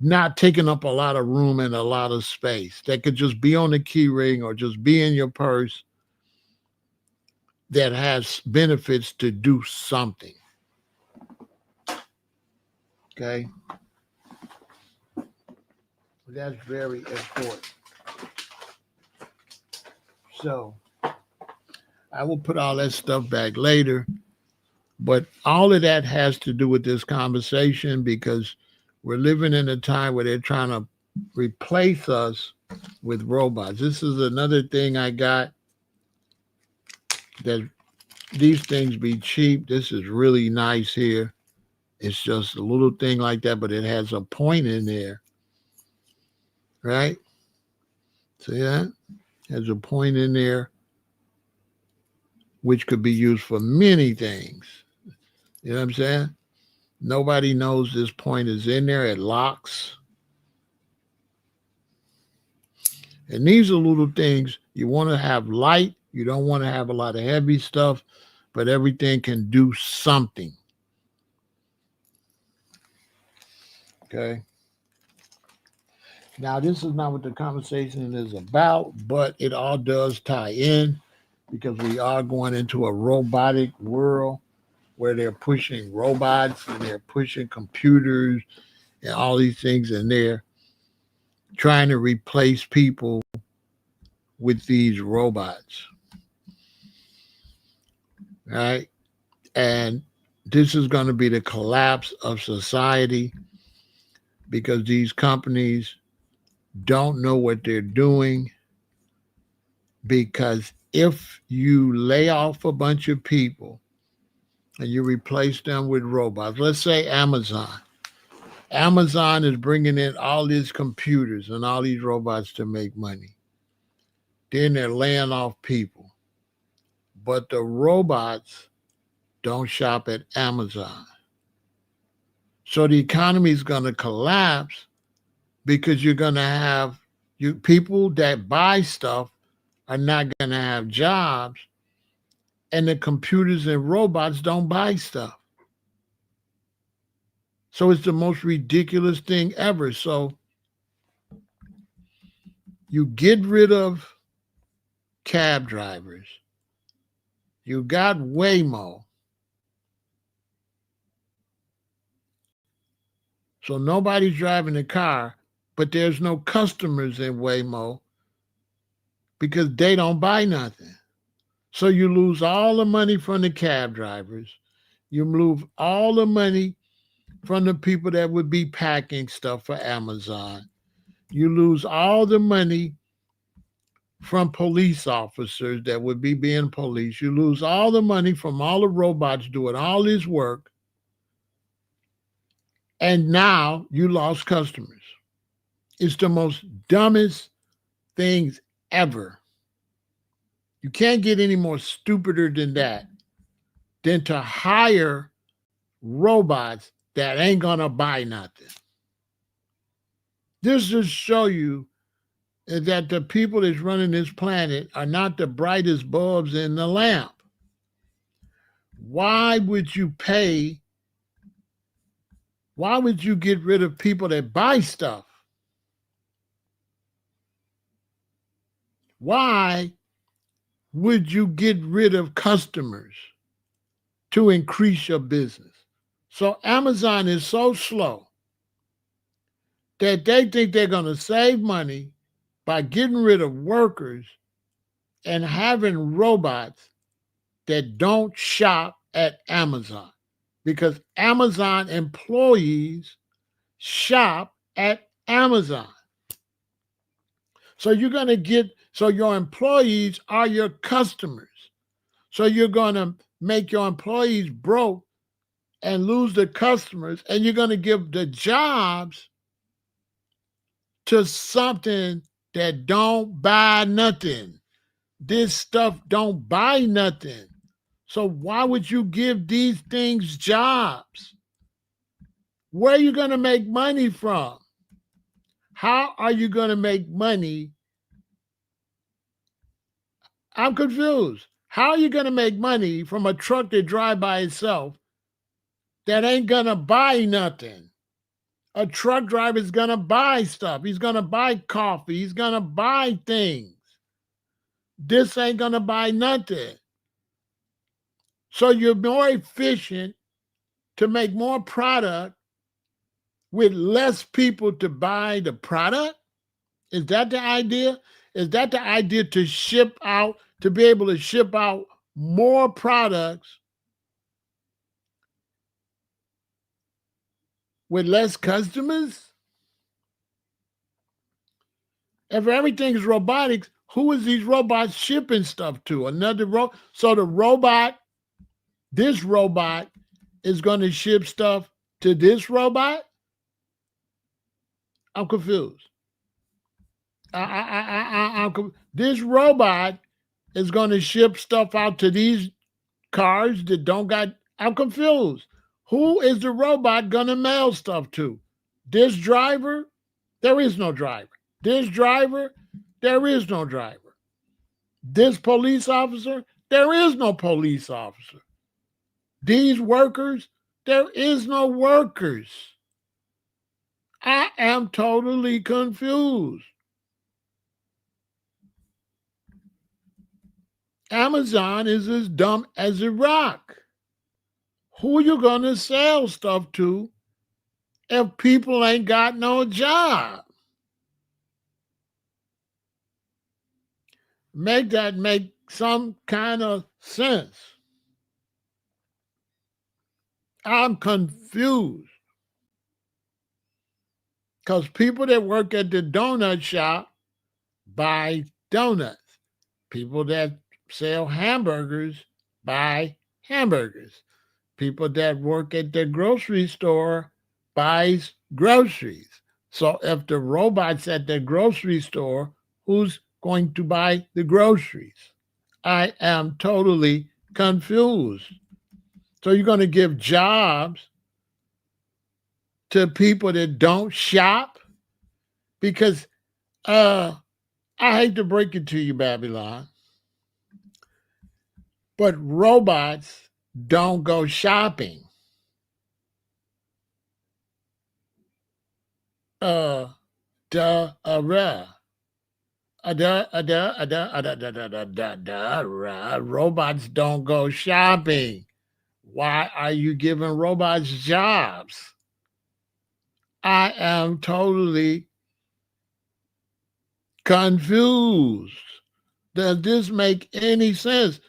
not taking up a lot of room and a lot of space. That could just be on the key ring or just be in your purse, that has benefits to do something. Okay? That's very important. So I will put all that stuff back later. But all of that has to do with this conversation, because we're living in a time where they're trying to replace us with robots. This is another thing I got, that these things be cheap. This is really nice here. It's just a little thing like that, but it has a point in there, right? See that? Has a point in there, which could be used for many things. You know what I'm saying? Nobody knows this point is in there. It locks. And these are little things. You want to have light. You don't want to have a lot of heavy stuff, but everything can do something. Okay. Now, this is not what the conversation is about, but it all does tie in, because we are going into a robotic world where they're pushing robots and they're pushing computers and all these things, and they're trying to replace people with these robots. Right? And this is going to be the collapse of society, because these companies don't know what they're doing. Because if you lay off a bunch of people and you replace them with robots, let's say Amazon. Amazon is bringing in all these computers and all these robots to make money. Then they're laying off people. But the robots don't shop at Amazon. So the economy is going to collapse, because you're going to have people that buy stuff are not going to have jobs, and the computers and robots don't buy stuff. So it's the most ridiculous thing ever. So you get rid of cab drivers. You got Waymo. So nobody's driving the car, but there's no customers in Waymo. because they don't buy nothing. So you lose all the money from the cab drivers. You lose all the money from the people that would be packing stuff for Amazon. You lose all the money from police officers that would be being police. You lose all the money from all the robots doing all this work. And now you lost customers. It's the most dumbest things ever. You can't get any more stupider than that, than to hire robots that ain't gonna buy nothing. This just show you that the people that's running this planet are not the brightest bulbs in the lamp. Why would you pay? Why would you get rid of people that buy stuff? Why would you get rid of customers to increase your business? So Amazon is so slow that they think they're going to save money by getting rid of workers and having robots that don't shop at Amazon, because Amazon employees shop at Amazon. So you're going to so your employees are your customers. So you're going to make your employees broke and lose the customers, and you're going to give the jobs to something that don't buy nothing. This stuff don't buy nothing. So why would you give these things jobs? Where are you going to make money from? How are you going to make money? I'm confused. How are you going to make money from a truck that drives by itself that ain't going to buy nothing? A truck driver is going to buy stuff. He's going to buy coffee. He's going to buy things. This ain't going to buy nothing. So you're more efficient to make more product with less people to buy the product? Is that the idea? Is that the idea, to ship out, to be able to ship out more products with less customers? If everything is robotics, who is these robots shipping stuff to? Another so the robot, this robot is going to ship stuff to this robot? I'm confused. This robot is going to ship stuff out to these cars that don't got. I'm confused. Who is the robot going to mail stuff to? This driver? There is no driver. This driver? There is no driver. This police officer? There is no police officer. These workers? There is no workers. I am totally confused. Amazon is as dumb as a rock. Who are you going to sell stuff to if people ain't got no job? Make that make some kind of sense. I'm confused. Because people that work at the donut shop buy donuts. People that sell hamburgers buy hamburgers. People that work at the grocery store buys groceries. So if the robot's at the grocery store, who's going to buy the groceries? I am totally confused. So you're going to give jobs to people that don't shop? Because I hate to break it to you, Babylon, but robots don't go shopping. Robots don't go shopping. Why are you giving robots jobs? I am totally confused. Does this make any sense?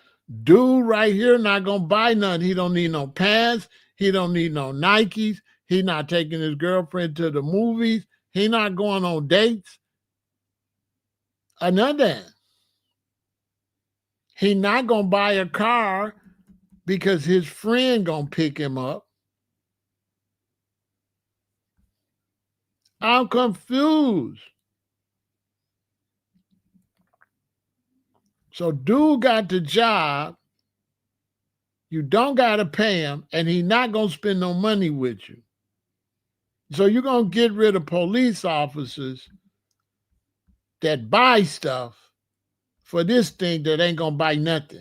Dude right here not gonna buy nothing. He don't need no pants. He don't need no Nikes. He not taking his girlfriend to the movies. He not going on dates. Another. He not gonna buy a car because his friend gonna pick him up. I'm confused. So dude got the job. You don't got to pay him, and he not going to spend no money with you. So you're going to get rid of police officers that buy stuff for this thing that ain't going to buy nothing.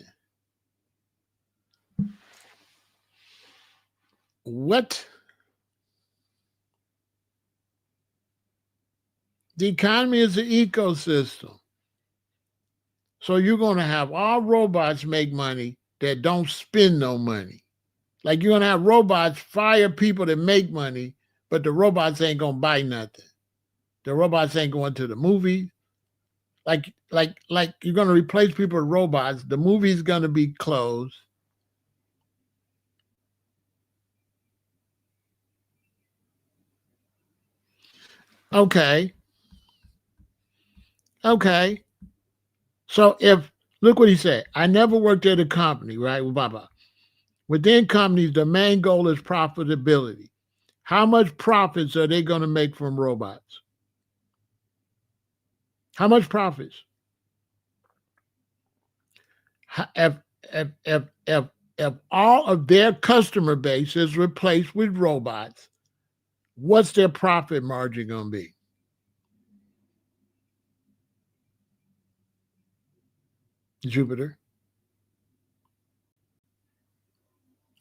What? The economy is an ecosystem. So you're going to have all robots make money that don't spend no money. Like you're going to have robots fire people that make money, but the robots ain't going to buy nothing. The robots ain't going to the movies. Like you're going to replace people with robots. The movie's going to be closed. Okay. So look what he said. I never worked at a company, right? Blah, blah. Within companies, the main goal is profitability. How much profits are they going to make from robots? How much profits? If all of their customer base is replaced with robots, what's their profit margin going to be? Jupiter.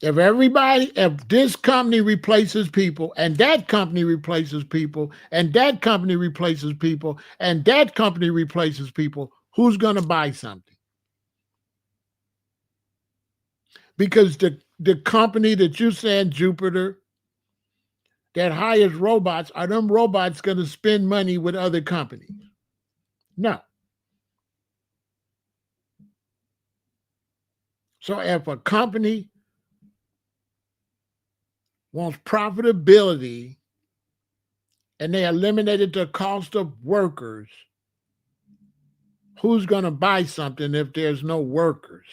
If this company replaces people, and that company replaces people, and that company replaces people, and that company replaces people, who's going to buy something? Because the company that you said, Jupiter, that hires robots, are them robots going to spend money with other companies? No. So if a company wants profitability and they eliminated the cost of workers, who's going to buy something if there's no workers?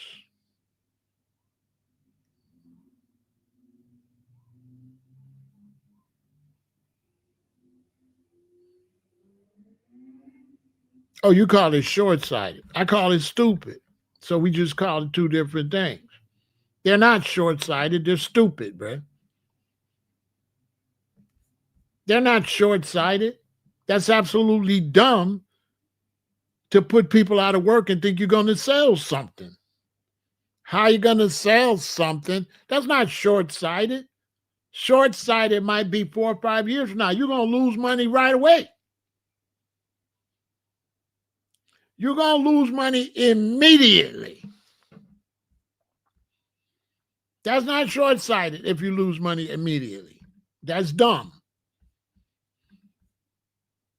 Oh, you call it short-sighted. I call it stupid. So we just call it two different things. They're not short-sighted. They're stupid, bro. They're not short-sighted. That's absolutely dumb to put people out of work and think you're going to sell something. How are you going to sell something? That's not short-sighted. Short-sighted might be 4 or 5 years from now. You're going to lose money right away. You're going to lose money immediately. That's not short-sighted if you lose money immediately. That's dumb.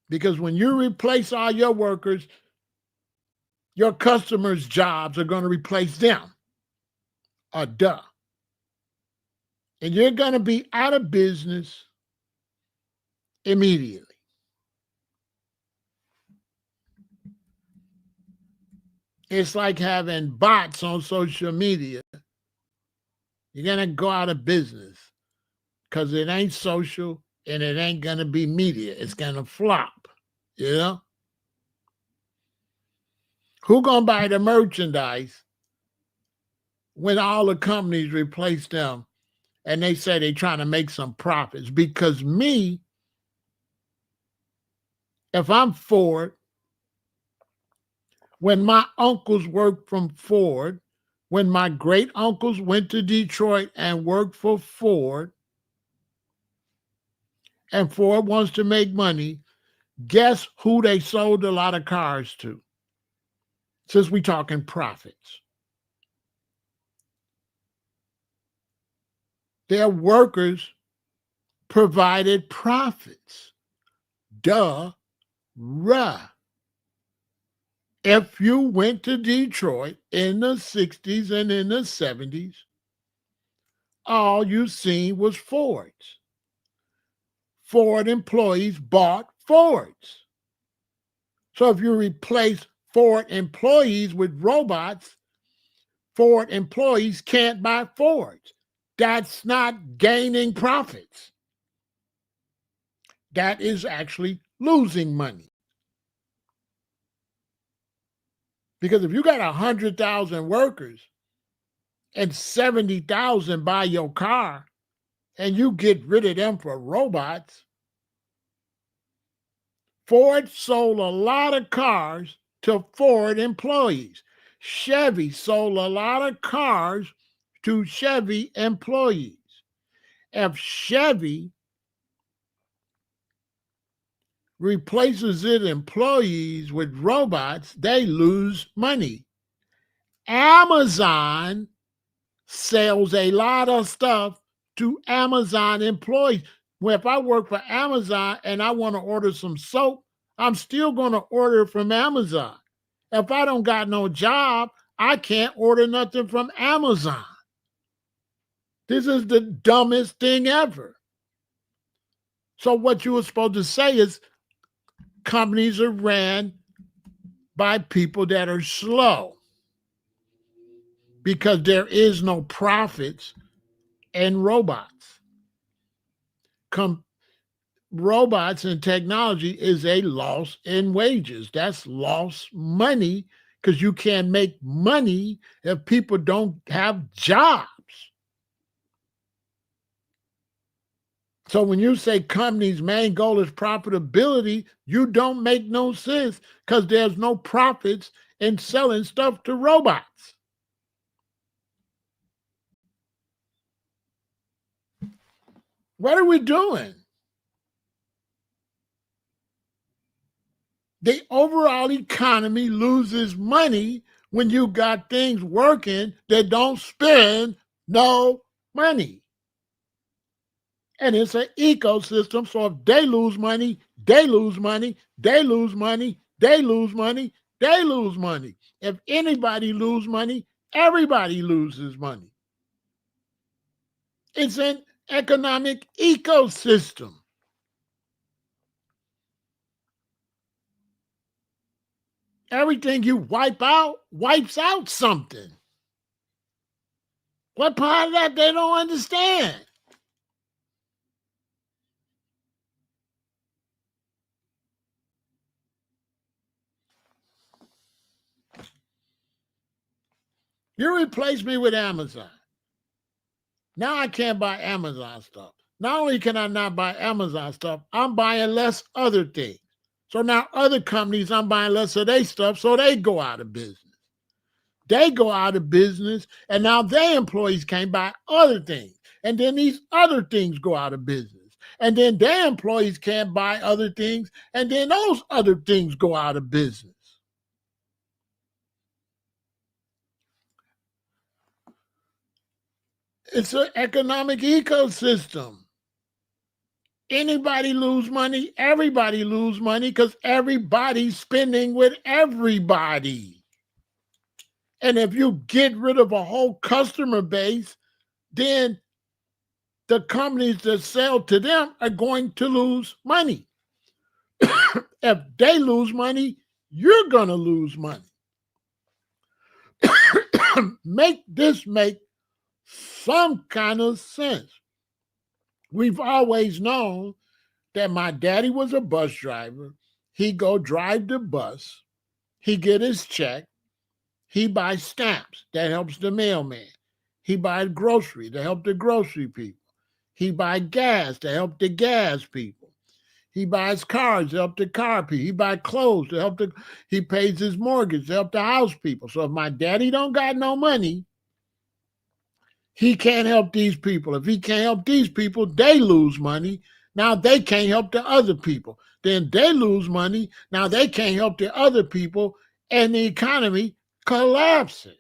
Because when you replace all your workers, your customers' jobs are going to replace them. Duh. And you're going to be out of business immediately. It's like having bots on social media. You're going to go out of business because it ain't social and it ain't going to be media. It's going to flop, you know? Who going to buy the merchandise when all the companies replace them and they say they're trying to make some profits? Because me, if I'm Ford, when my uncles worked from Ford, when my great uncles went to Detroit and worked for Ford, and Ford wants to make money, guess who they sold a lot of cars to? Since we're talking profits. Their workers provided profits. Duh. If you went to Detroit in the 60s and in the 70s, all you seen was Fords. Ford employees bought Fords. So if you replace Ford employees with robots, Ford employees can't buy Fords. That's not gaining profits. That is actually losing money. Because if you got 100,000 workers and 70,000 buy your car and you get rid of them for robots, Ford sold a lot of cars to Ford employees. Chevy sold a lot of cars to Chevy employees. If Chevy replaces its employees with robots, they lose money. Amazon sells a lot of stuff to Amazon employees. Well, if I work for Amazon and I want to order some soap, I'm still going to order from Amazon. If I don't got no job, I can't order nothing from Amazon. This is the dumbest thing ever. So what you were supposed to say is companies are ran by people that are slow because there is no profits in robots. Robots and technology is a loss in wages. That's lost money because you can't make money if people don't have jobs. So when you say companies' main goal is profitability, you don't make no sense because there's no profits in selling stuff to robots. What are we doing? The overall economy loses money when you got things working that don't spend no money. And it's an ecosystem. So if they lose money, they lose money, they lose money, they lose money, they lose money. If anybody lose money, everybody loses money. It's an economic ecosystem. Everything you wipe out wipes out something. What part of that they don't understand? You replace me with Amazon. Now I can't buy Amazon stuff. Not only can I not buy Amazon stuff, I'm buying less other things. So now other companies, I'm buying less of their stuff, so they go out of business. They go out of business, and now their employees can't buy other things. And then these other things go out of business. And then their employees can't buy other things, and then those other things go out of business. It's an economic ecosystem. Anybody lose money, everybody lose money because everybody's spending with everybody. And if you get rid of a whole customer base, then the companies that sell to them are going to lose money. If they lose money, you're going to lose money. Make this make some kind of sense. We've always known that my daddy was a bus driver. He go drive the bus. He get his check. He buys stamps. That helps the mailman. He buys groceries to help the grocery people. He buys gas to help the gas people. He buys cars to help the car people. He buys clothes to help he pays his mortgage to help the house people. So if my daddy don't got no money, he can't help these people. If he can't help these people, they lose money. Now they can't help the other people. Then they lose money. Now they can't help the other people, and the economy collapses.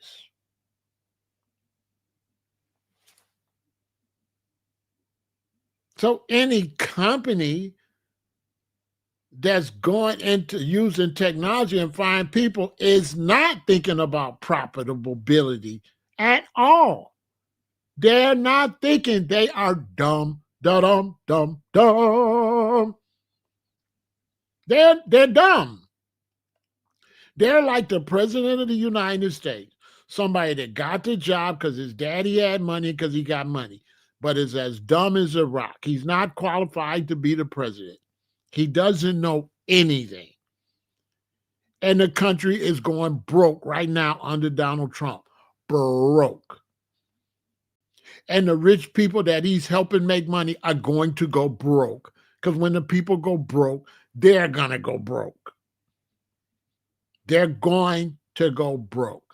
So any company that's going into using technology and find people is not thinking about profitability at all. They're not thinking. They are dumb, dumb, dumb, dumb. They're dumb. They're like the president of the United States, somebody that got the job because his daddy had money because he got money, but is as dumb as a rock. He's not qualified to be the president. He doesn't know anything. And the country is going broke right now under Donald Trump. Broke. And the rich people that he's helping make money are going to go broke. Because when the people go broke, they're going to go broke. They're going to go broke.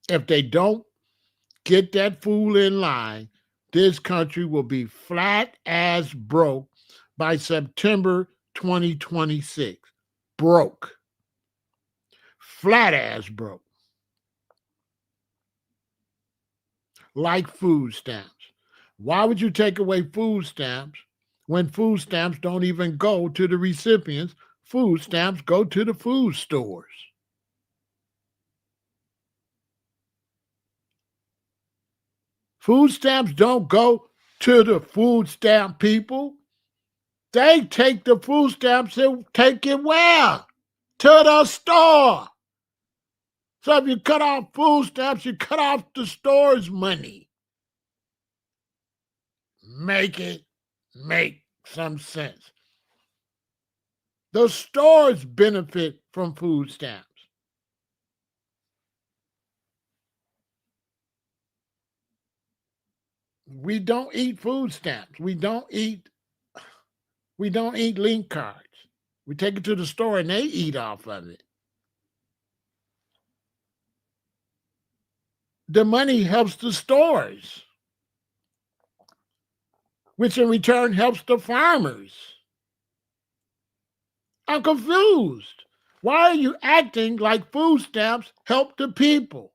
If they don't get that fool in line, this country will be flat as broke by September 2026. Broke. Flat as broke. Like food stamps. Why would you take away food stamps when food stamps don't even go to the recipients? Food stamps go to the food stores. Food stamps don't go to the food stamp people. They take the food stamps and take it where? To the store. So if you cut off food stamps, you cut off the store's money. Make some sense. The stores benefit from food stamps. We don't eat food stamps. We don't eat link cards. We take it to the store and they eat off of it. The money helps the stores, which in return helps the farmers. I'm confused. Why are you acting like food stamps help the people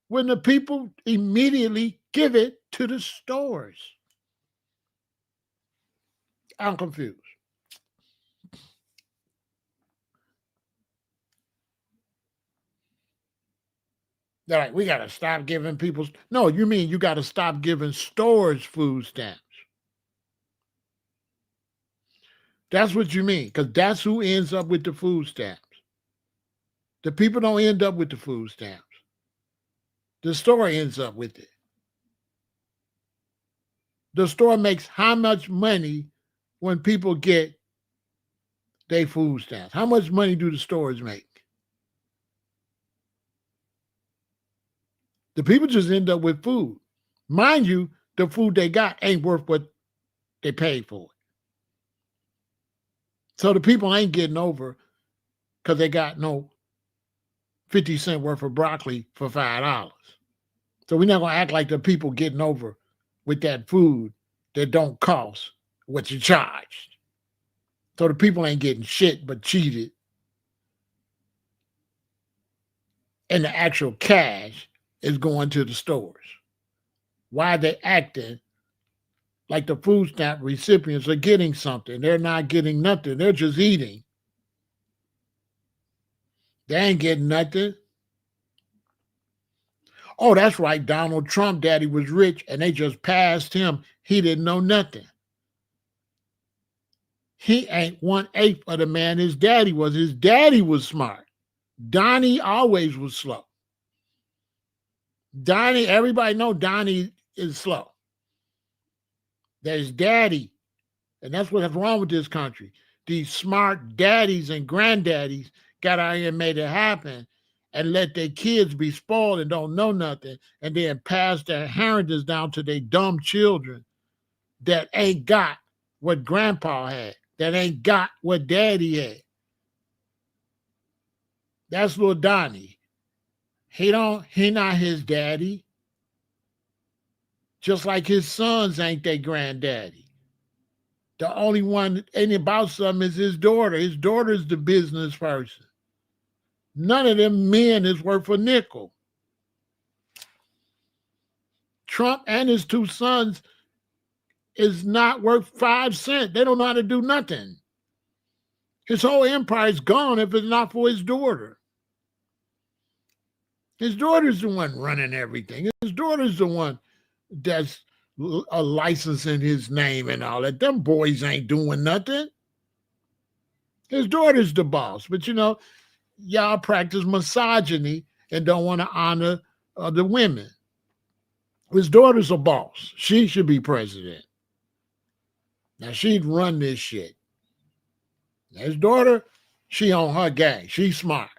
when the people immediately give it to the stores? I'm confused. They're like, we got to stop giving people. No, you mean you got to stop giving stores food stamps. That's what you mean, because that's who ends up with the food stamps. The people don't end up with the food stamps. The store ends up with it. The store makes how much money when people get their food stamps? How much money do the stores make? The people just end up with food. Mind you, the food they got ain't worth what they paid for it. So the people ain't getting over because they got no 50-cent worth of broccoli for $5. So we're not going to act like the people getting over with that food that don't cost what you charged. So the people ain't getting shit but cheated. And the actual cash is going to the stores. Why are they acting like the food stamp recipients are getting something? They're not getting nothing. They're just eating. They ain't getting nothing. Oh, that's right. Donald Trump daddy was rich and they just passed him. He didn't know nothing. He ain't 1/8 of the man his daddy was. His daddy was smart. Donnie always was slow. Donnie, everybody know Donnie is slow. There's daddy. And that's what's wrong with this country. These smart daddies and granddaddies got out here and made it happen and let their kids be spoiled and don't know nothing and then pass their inheritance down to their dumb children that ain't got what grandpa had, that ain't got what daddy had. That's little Donnie. He not his daddy. Just like his sons ain't their granddaddy. The only one that ain't about something is his daughter. His daughter's the business person. None of them men is worth a nickel. Trump and his two sons is not worth 5 cents. They don't know how to do nothing. His whole empire is gone if it's not for his daughter. His daughter's the one running everything. His daughter's the one that's a license in his name and all that. Them boys ain't doing nothing. His daughter's the boss. But, y'all practice misogyny and don't want to honor the women. His daughter's a boss. She should be president. Now, she'd run this shit. His daughter, she on her game. She's smart.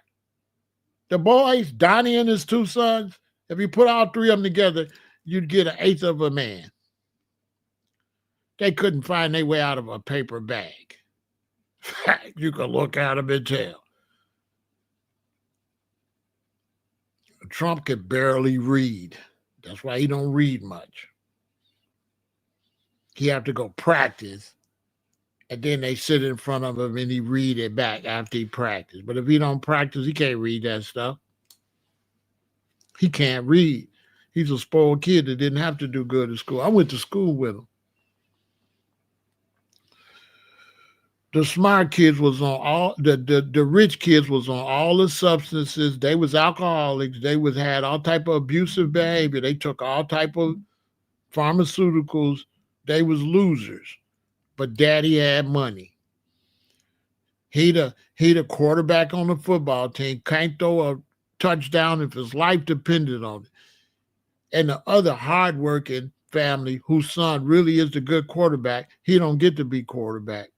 The boys, Donnie and his 2 sons, if you put all 3 of them together, you'd get an eighth of a man. They couldn't find their way out of a paper bag. You could look at them and tell. Trump could barely read. That's why he don't read much. He have to go practice, and then they sit in front of him and he read it back after he practiced. But if he don't practice, he can't read that stuff. He can't read. He's a spoiled kid that didn't have to do good at school. I went to school with him. The smart kids was on all the rich kids was on all the substances. They was alcoholics. They had all type of abusive behavior. They took all type of pharmaceuticals. They was losers. But daddy had money. He the quarterback on the football team. Can't throw a touchdown if his life depended on it. And the other hardworking family whose son really is the good quarterback, he don't get to be quarterback.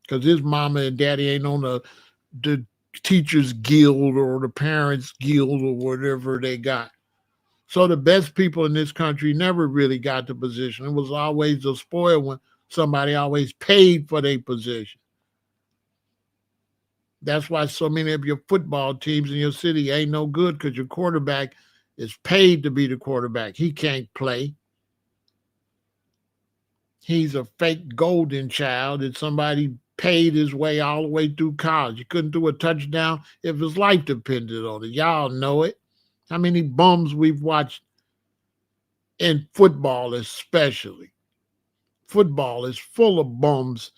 Because his mama and daddy ain't on the teachers guild or the parents guild or whatever they got. So the best people in this country never really got the position. It was always the spoiled one. Somebody always paid for their position. That's why so many of your football teams in your city ain't no good, because your quarterback is paid to be the quarterback. He can't play. He's a fake golden child that somebody paid his way all the way through college. He couldn't do a touchdown if his life depended on it. Y'all know it. How many bums we've watched in football especially. Football is full of bums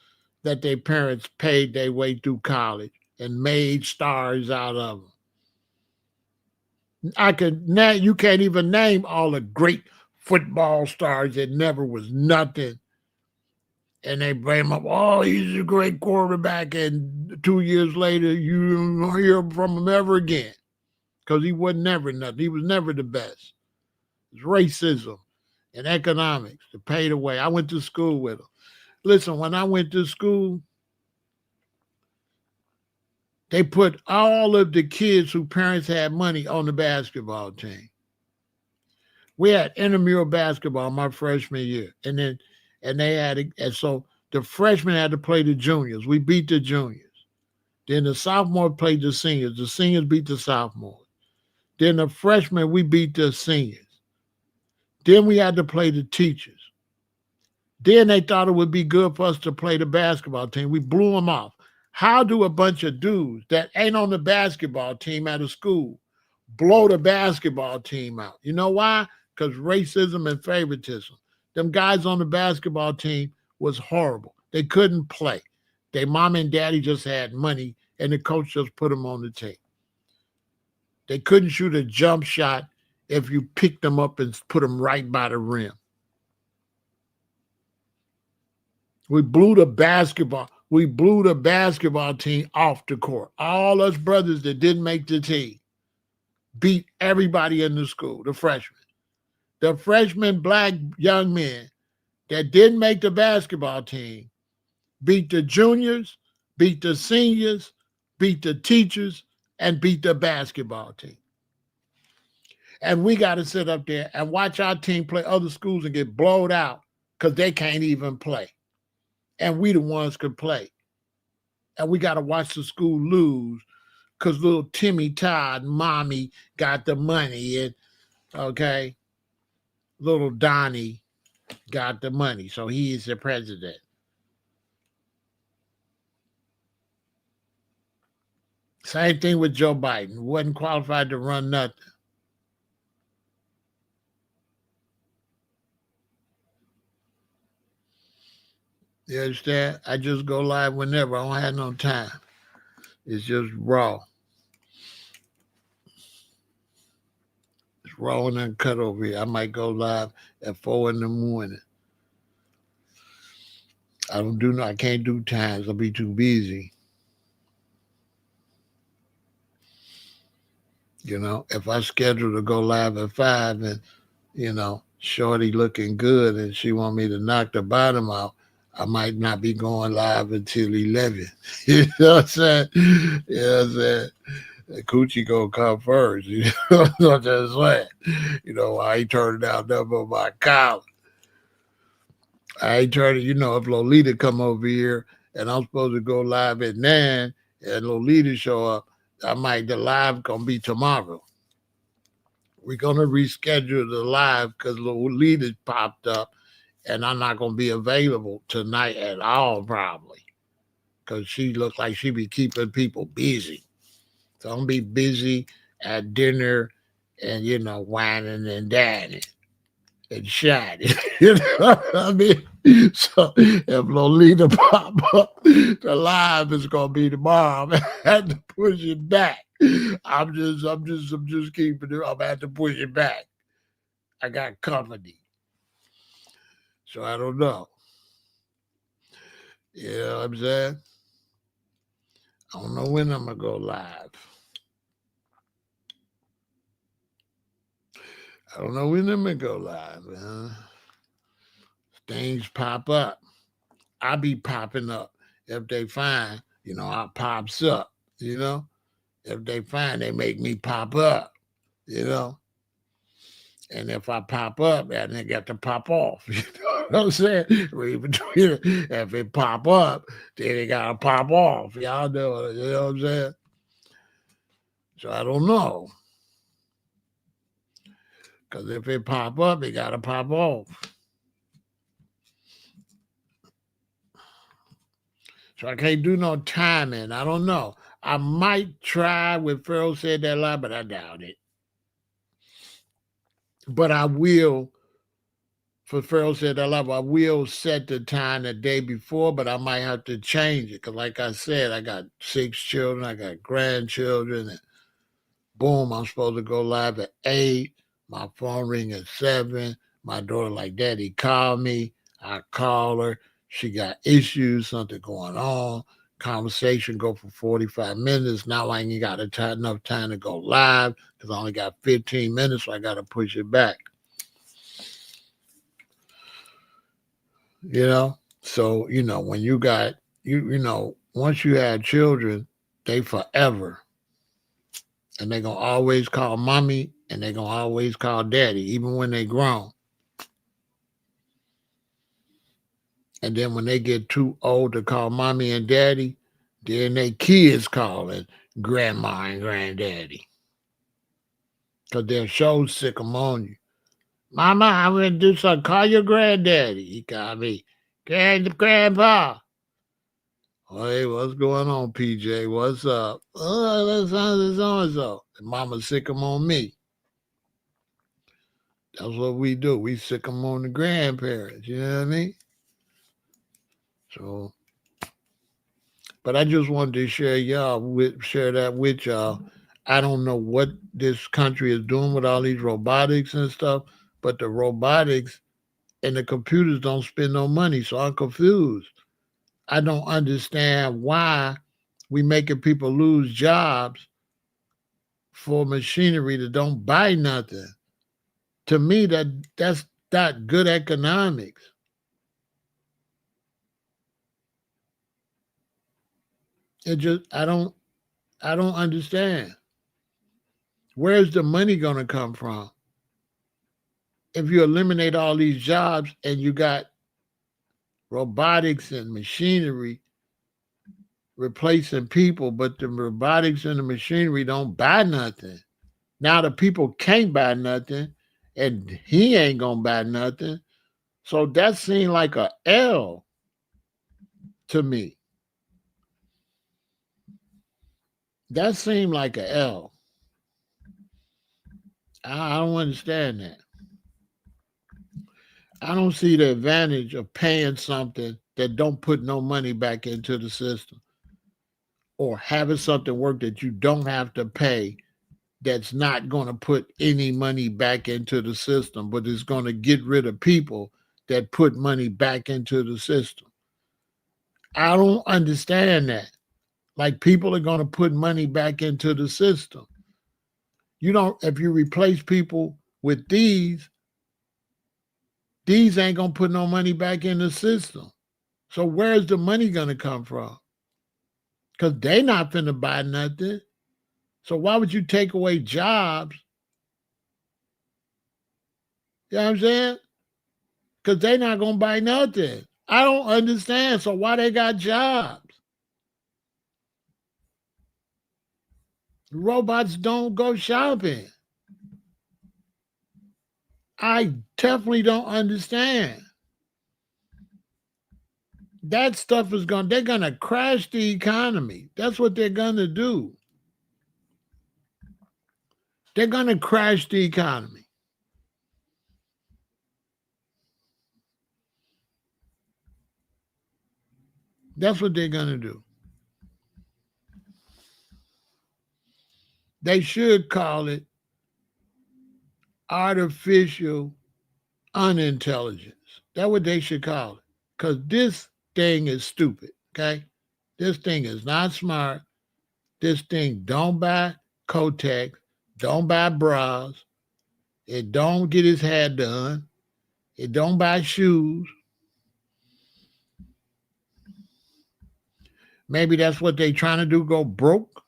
that their parents paid their way through college and made stars out of them. You can't even name all the great football stars that never was nothing. And they blame him, oh, he's a great quarterback. And 2 years later, you don't hear from him ever again. Because he was never nothing. He was never the best. It's racism and economics to pay the way. I went to school with him. Listen, when I went to school, they put all of the kids whose parents had money on the basketball team. We had intramural basketball my freshman year. And so the freshmen had to play the juniors. We beat the juniors. Then the sophomore played the seniors. The seniors beat the sophomores. Then the freshmen, we beat the seniors. Then we had to play the teachers. Then they thought it would be good for us to play the basketball team. We blew them off. How do a bunch of dudes that ain't on the basketball team at a school blow the basketball team out? You know why? Because racism and favoritism. Them guys on the basketball team was horrible. They couldn't play. Their mom and daddy just had money, and the coach just put them on the team. They couldn't shoot a jump shot if you picked them up and put them right by the rim. We blew the basketball team off the court. All us brothers that didn't make the team beat everybody in the school, the freshmen. The freshman black young men that didn't make the basketball team beat the juniors, beat the seniors, beat the teachers, and beat the basketball team. And we got to sit up there and watch our team play other schools and get blowed out because they can't even play. And we the ones could play. And we got to watch the school lose because little Timmy Todd, mommy, got the money. And, okay, little Donnie got the money. So he is the president. Same thing with Joe Biden. Wasn't qualified to run nothing. You understand? I just go live whenever. I don't have no time. It's just raw. It's raw and uncut over here. I might go live at 4 in the morning. I don't do no. I can't do times. I'll be too busy. If I schedule to go live at 5 and Shorty looking good and she want me to knock the bottom out, I might not be going live until 11. You know what I'm saying? You know what I'm saying? The coochie gonna come first. You know what I'm just saying? I ain't turning down nothing but my collar. I ain't turning, if Lolita come over here and I'm supposed to go live at 9 and Lolita show up, the live gonna be tomorrow. We're gonna reschedule the live because Lolita popped up and I'm not gonna be available tonight at all, probably, because she looks like she be keeping people busy. So I'm gonna be busy at dinner and whining and dining and shining. You know what I mean? So if Lolita pop up, the live is gonna be tomorrow. I had to push it back. I'm just keeping it. I'm had to push it back. I got company, so I don't know. You know what I'm saying? I don't know when I'm gonna go live. I don't know when I'm gonna go live, man. Things pop up. I be popping up. If they find, I pops up, you know. If they find, they make me pop up, you know. And if I pop up, then they got to pop off. You know what I'm saying? If it pop up, then they gotta pop off. Y'all know, you know what I'm saying? So I don't know. Because if it pop up, it gotta pop off. So I can't do no timing. I don't know. I might try with Pharaoh said that lie, but I doubt it. But I will, for Pharaoh said that lie, I will set the time the day before, but I might have to change it. Because like I said, I got 6 children, I got grandchildren, and boom, I'm supposed to go live at 8. My phone ring at 7. My daughter like, Daddy, call me. I call her. She got issues, something going on. Conversation go for 45 minutes. Now I ain't got enough time to go live because I only got 15 minutes, so I got to push it back. So, when you got, once you have children, they forever. And they going to always call mommy and they going to always call daddy, even when they grown. And then when they get too old to call mommy and daddy, then they kids calling grandma and granddaddy. Because they'll show sick them on you. Mama, I'm going to do something. Call your granddaddy. He called me. Grandpa. Oh, hey, what's going on, PJ? What's up? Oh, that's so-and-so. And mama sick them on me. That's what we do. We sick them on the grandparents. You know what I mean? So, but I just wanted to share that with y'all. I don't know what this country is doing with all these robotics and stuff, but the robotics and the computers don't spend no money, so I'm confused. I don't understand why we making people lose jobs for machinery that don't buy nothing. To me, that's not good economics. It just I don't understand. Where's the money going to come from? If you eliminate all these jobs and you got robotics and machinery replacing people, but the robotics and the machinery don't buy nothing. Now the people can't buy nothing, and he ain't gonna buy nothing. So that seemed like a L to me. That seemed like a L. I don't understand that. I don't see the advantage of paying something that don't put no money back into the system, or having something work that you don't have to pay that's not going to put any money back into the system, but is going to get rid of people that put money back into the system. I don't understand that. Like, people are going to put money back into the system. You don't, if you replace people with these ain't going to put no money back in the system. So where's the money going to come from? Because they not finna buy nothing. So why would you take away jobs? You know what I'm saying? Because they not going to buy nothing. I don't understand. So why they got jobs? Robots don't go shopping. I definitely don't understand. That stuff is they're going to crash the economy. That's what they're going to do. They're going to crash the economy. That's what they're going to do. They should call it artificial unintelligence. That's what they should call it. Because this thing is stupid, okay? This thing is not smart. This thing don't buy Kotex, don't buy bras. It don't get his hair done. It don't buy shoes. Maybe that's what they trying to do, go broke.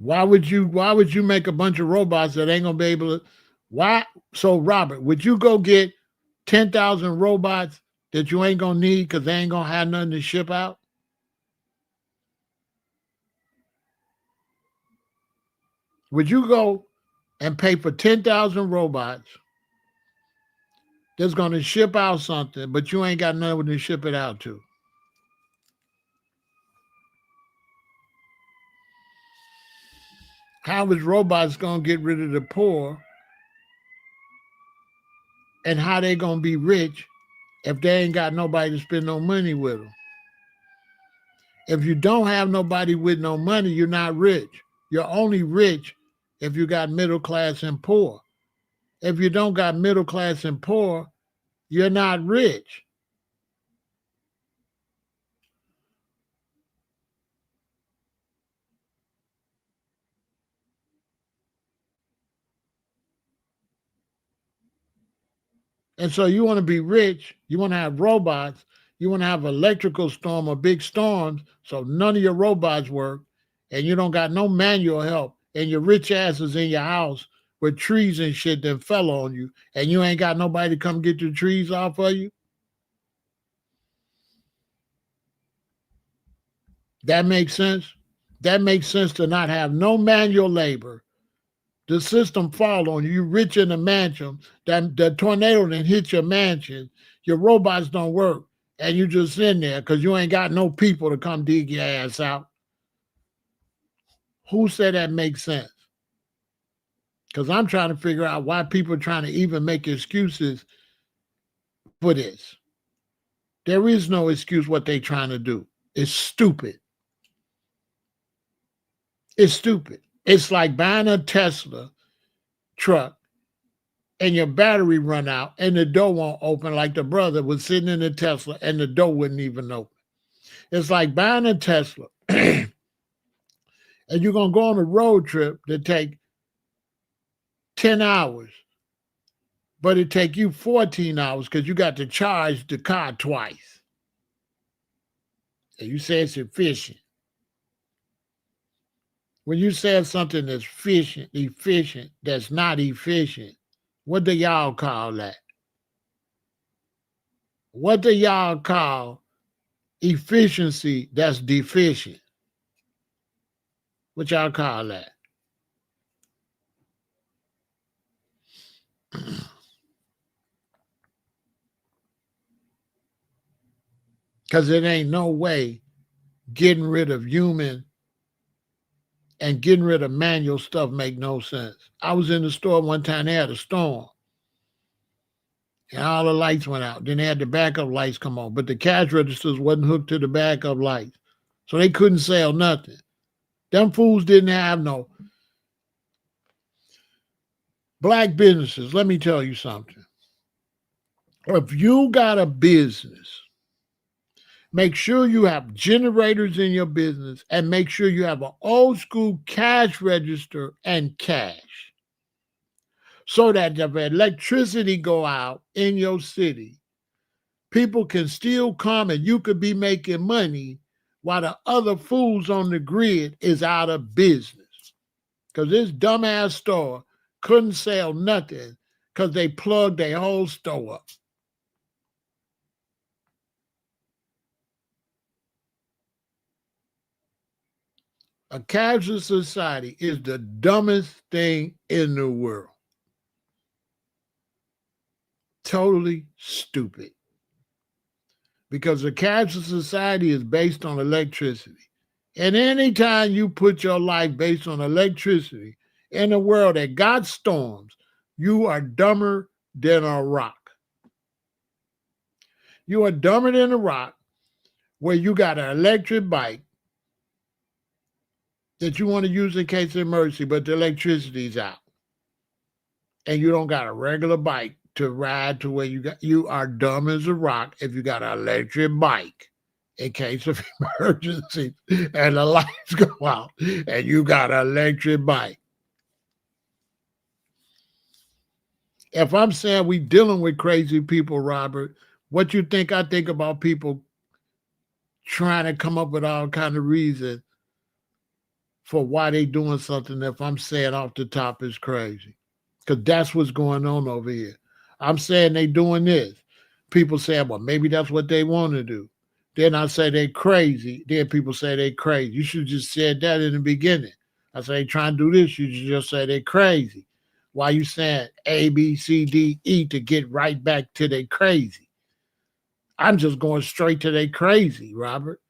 Why would you make a bunch of robots that ain't gonna be able to why so Robert, would you go get 10,000 robots that you ain't gonna need because they ain't gonna have nothing to ship out? Would you go and pay for 10,000 robots that's gonna ship out something, but you ain't got nothing to ship it out to? How is robots gonna get rid of the poor, and how they gonna be rich if they ain't got nobody to spend no money with them? If you don't have nobody with no money, you're not rich. You're only rich if you got middle class and poor. If you don't got middle class and poor, you're not rich. And so you want to be rich, you want to have robots, you want to have electrical storm or big storms, so none of your robots work, and you don't got no manual help, and your rich ass is in your house with trees and shit that fell on you, and you ain't got nobody to come get the trees off of you. That makes sense. That makes sense to not have no manual labor. The system fall on you. You rich in a mansion. That the tornado then hit your mansion. Your robots don't work, and you just in there because you ain't got no people to come dig your ass out. Who said that makes sense? Because I'm trying to figure out why people are trying to even make excuses for this. There is no excuse what they trying to do. It's stupid. It's stupid. It's like buying a Tesla truck and your battery run out and the door won't open, like the brother was sitting in the Tesla and the door wouldn't even open. It's like buying a Tesla and you're going to go on a road trip that take 10 hours, but it take you 14 hours because you got to charge the car twice. And you say it's efficient. When you say something that's efficient, that's not efficient, what do y'all call that? What do y'all call efficiency that's deficient? What y'all call that? Because it ain't no way getting rid of human and getting rid of manual stuff make no sense. I was in the store one time, they had a storm, and all the lights went out. Then they had the backup lights come on, but the cash registers wasn't hooked to the backup lights, so they couldn't sell nothing. Them fools didn't have no black businesses. Let me tell you something. If you got a business, make sure you have generators in your business and make sure you have an old school cash register and cash, so that if electricity go out in your city, people can still come and you could be making money while the other fools on the grid is out of business. Because this dumbass store couldn't sell nothing because they plugged their whole store up. A cashless society is the dumbest thing in the world. Totally stupid. Because a cashless society is based on electricity. And anytime you put your life based on electricity in a world that got storms, you are dumber than a rock. You are dumber than a rock where you got an electric bike that you want to use in case of emergency, but the electricity's out. And you don't got a regular bike to ride to where you are dumb as a rock if you got an electric bike in case of emergency and the lights go out and you got an electric bike. If I'm saying we dealing with crazy people, Robert, what you think I think about people trying to come up with all kind of reasons for why they doing something if I'm saying off the top is crazy? Because that's what's going on over here. I'm saying they doing this. People say, well, maybe that's what they want to do. Then I say they crazy. Then people say they crazy. You should just said that in the beginning. I say trying to do this, you should just say they crazy. Why you saying A, B, C, D, E to get right back to they crazy? I'm just going straight to they crazy, Robert.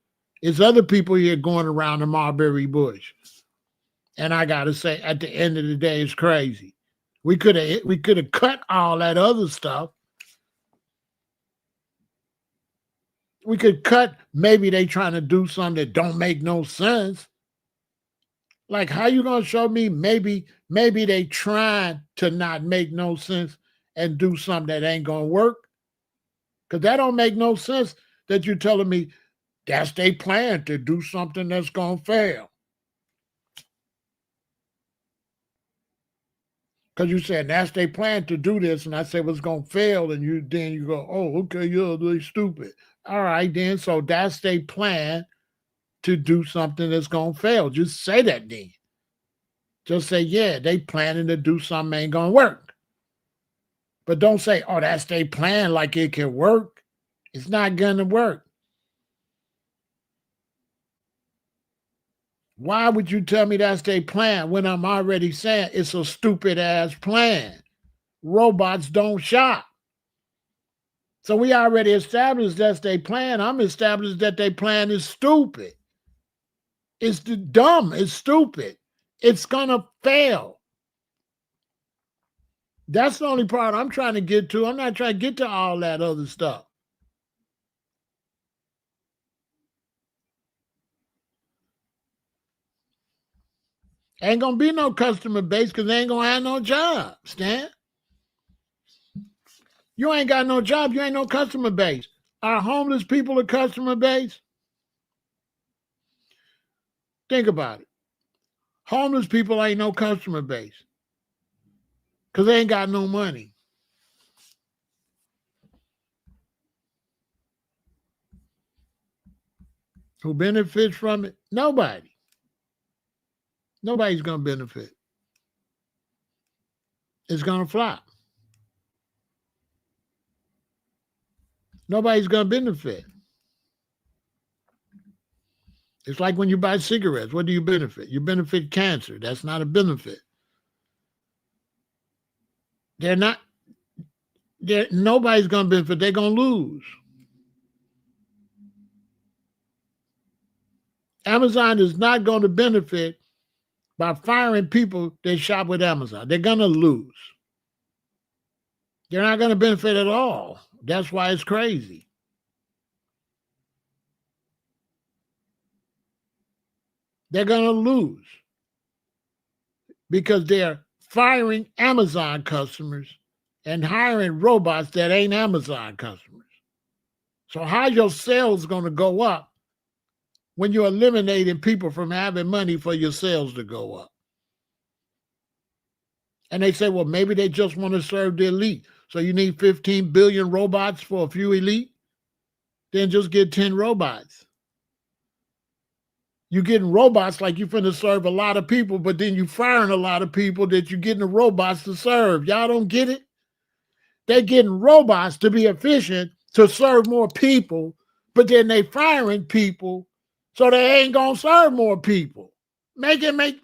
It's other people here going around the mulberry bush. And I got to say, at the end of the day, it's crazy. We could have cut all that other stuff. We could cut, maybe they trying to do something that don't make no sense. Like, how you going to show me maybe they trying to not make no sense and do something that ain't going to work? Because that don't make no sense that you're telling me that's their plan to do something that's going to fail. Because you said that's their plan to do this, and I said it's going to fail, and you go, oh, okay, yeah, they're stupid. All right, then, so that's their plan to do something that's going to fail. Just say that then. Just say, yeah, they planning to do something ain't going to work. But don't say, oh, that's their plan like it can work. It's not going to work. Why would you tell me that's their plan when I'm already saying it's a stupid ass plan? Robots don't shop. So we already established that's their plan. I'm established that their plan is stupid. It's dumb. It's stupid. It's going to fail. That's the only part I'm trying to get to. I'm not trying to get to all that other stuff. Ain't going to be no customer base because they ain't going to have no job, Stan. You ain't got no job. You ain't no customer base. Are homeless people a customer base? Think about it. Homeless people ain't no customer base because they ain't got no money. Who benefits from it? Nobody. Nobody's going to benefit. It's going to flop. Nobody's going to benefit. It's like when you buy cigarettes. What do you benefit? You benefit cancer. That's not a benefit. Nobody's going to benefit. They're going to lose. Amazon is not going to benefit by firing people that shop with Amazon. They're going to lose. They're not going to benefit at all. That's why it's crazy. They're going to lose because they're firing Amazon customers and hiring robots that ain't Amazon customers. So how's your sales going to go up when you're eliminating people from having money for your sales to go up? And they say, well, maybe they just want to serve the elite. So you need 15 billion robots for a few elite? Then just get 10 robots. You're getting robots like you're finna serve a lot of people, but then you firing a lot of people that you're getting the robots to serve. Y'all don't get it? They're getting robots to be efficient to serve more people, but then they firing people so they ain't gonna serve more people. Make the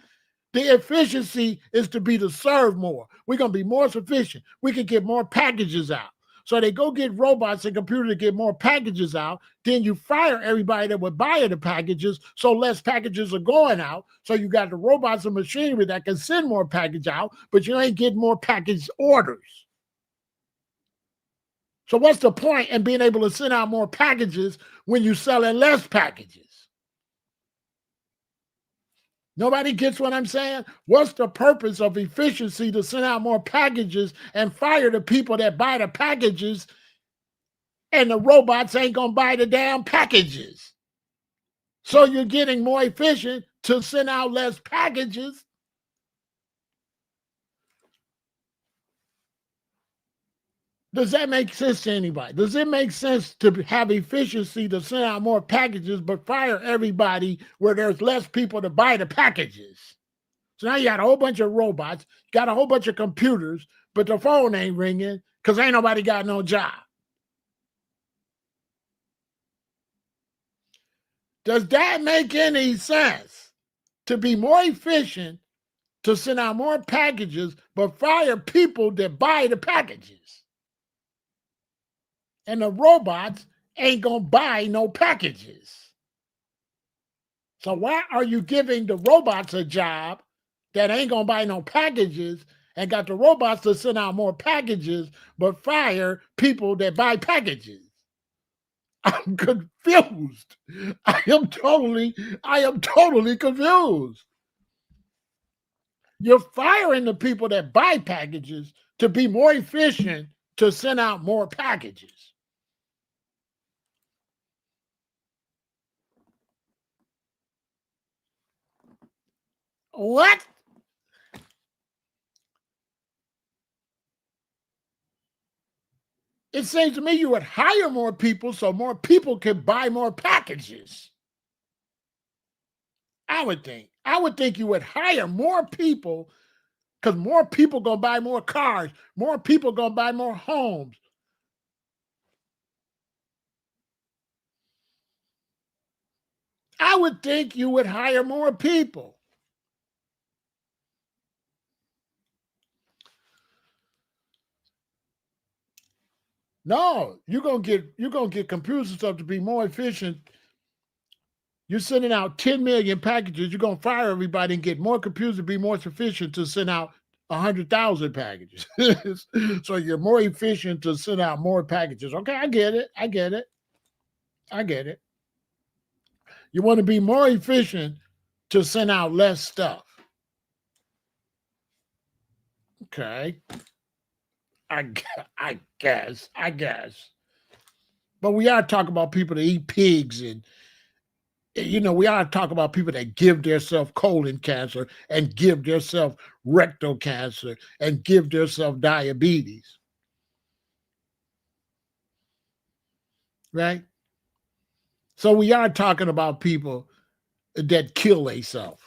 efficiency is to be to serve more. We're gonna be more sufficient. We can get more packages out. So they go get robots and computers to get more packages out. Then you fire everybody that would buy the packages, so less packages are going out. So you got the robots and machinery that can send more package out, but you ain't getting more package orders. So what's the point in being able to send out more packages when you're selling less packages? Nobody gets what I'm saying? What's the purpose of efficiency to send out more packages and fire the people that buy the packages, and the robots ain't going to buy the damn packages? So you're getting more efficient to send out less packages. Does that make sense to anybody? Does it make sense to have efficiency to send out more packages but fire everybody where there's less people to buy the packages? So now you got a whole bunch of robots, got a whole bunch of computers, but the phone ain't ringing because ain't nobody got no job. Does that make any sense? To be more efficient, to send out more packages, but fire people that buy the packages. And the robots ain't going to buy no packages. So why are you giving the robots a job that ain't going to buy no packages and got the robots to send out more packages, but fire people that buy packages? I'm confused. I am totally confused. You're firing the people that buy packages to be more efficient to send out more packages. What? It seems to me you would hire more people so more people could buy more packages. I would think you would hire more people because more people gonna buy more cars, more people gonna buy more homes. I would think you would hire more people. No, you're gonna get computers and stuff to be more efficient. You're sending out 10 million packages. You're gonna fire everybody and get more computers to be more efficient to send out 100,000 packages. So you're more efficient to send out more packages. Okay, I get it. You want to be more efficient to send out less stuff. Okay. I guess. But we are talking about people that eat pigs, and we are talking about people that give themselves colon cancer and give themselves rectal cancer and give themselves diabetes. Right? So we are talking about people that kill themselves,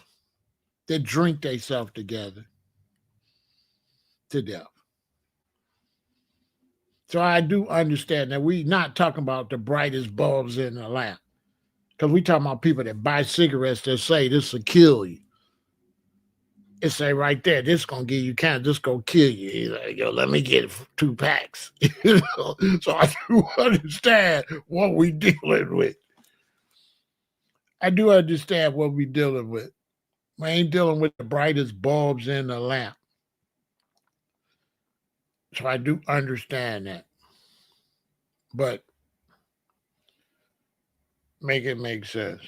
that drink themselves together to death. So I do understand that we're not talking about the brightest bulbs in the lamp, because we talking about people that buy cigarettes that say this will kill you. It say right there, this gonna give you cancer, this gonna kill you. He's like, yo, let me get 2 packs. So I do understand what we dealing with. I do understand what we dealing with. We ain't dealing with the brightest bulbs in the lamp. So I do understand that. But make it make sense.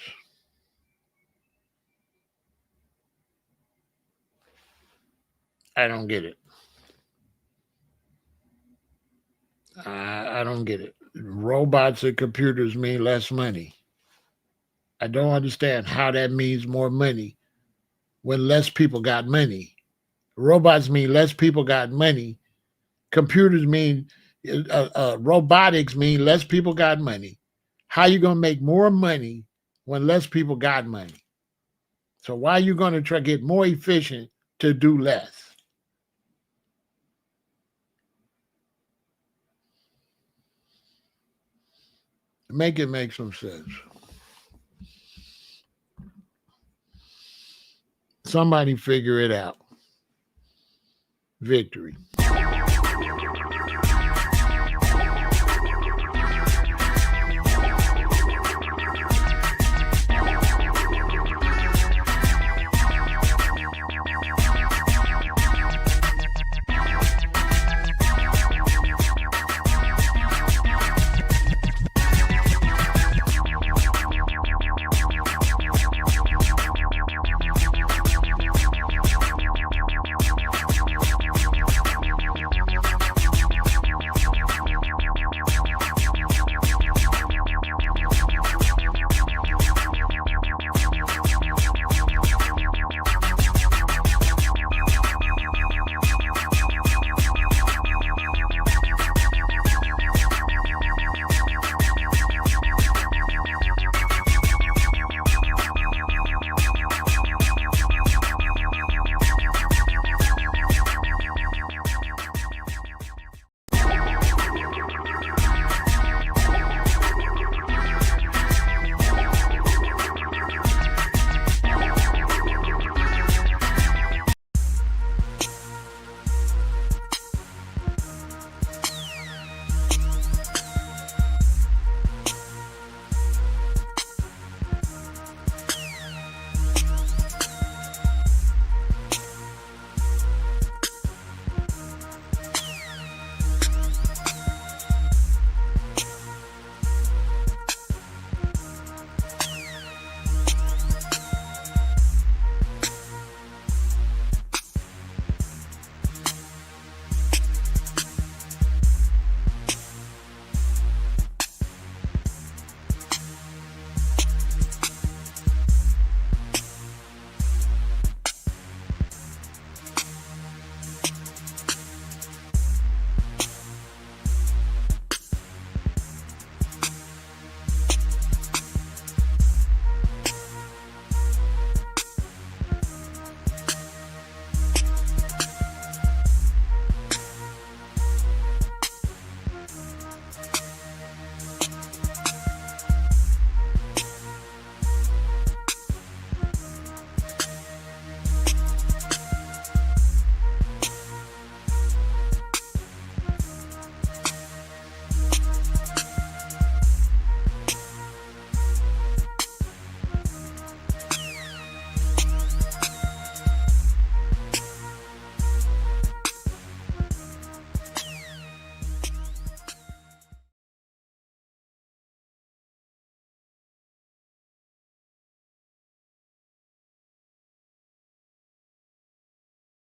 I don't get it. I don't get it. Robots and computers mean less money. I don't understand how that means more money when less people got money. Robots mean less people got money. Computers mean robotics mean less people got money. How you gonna make more money when less people got money? So why are you gonna try to get more efficient to do less? Make it make some sense. Somebody figure it out. Victory.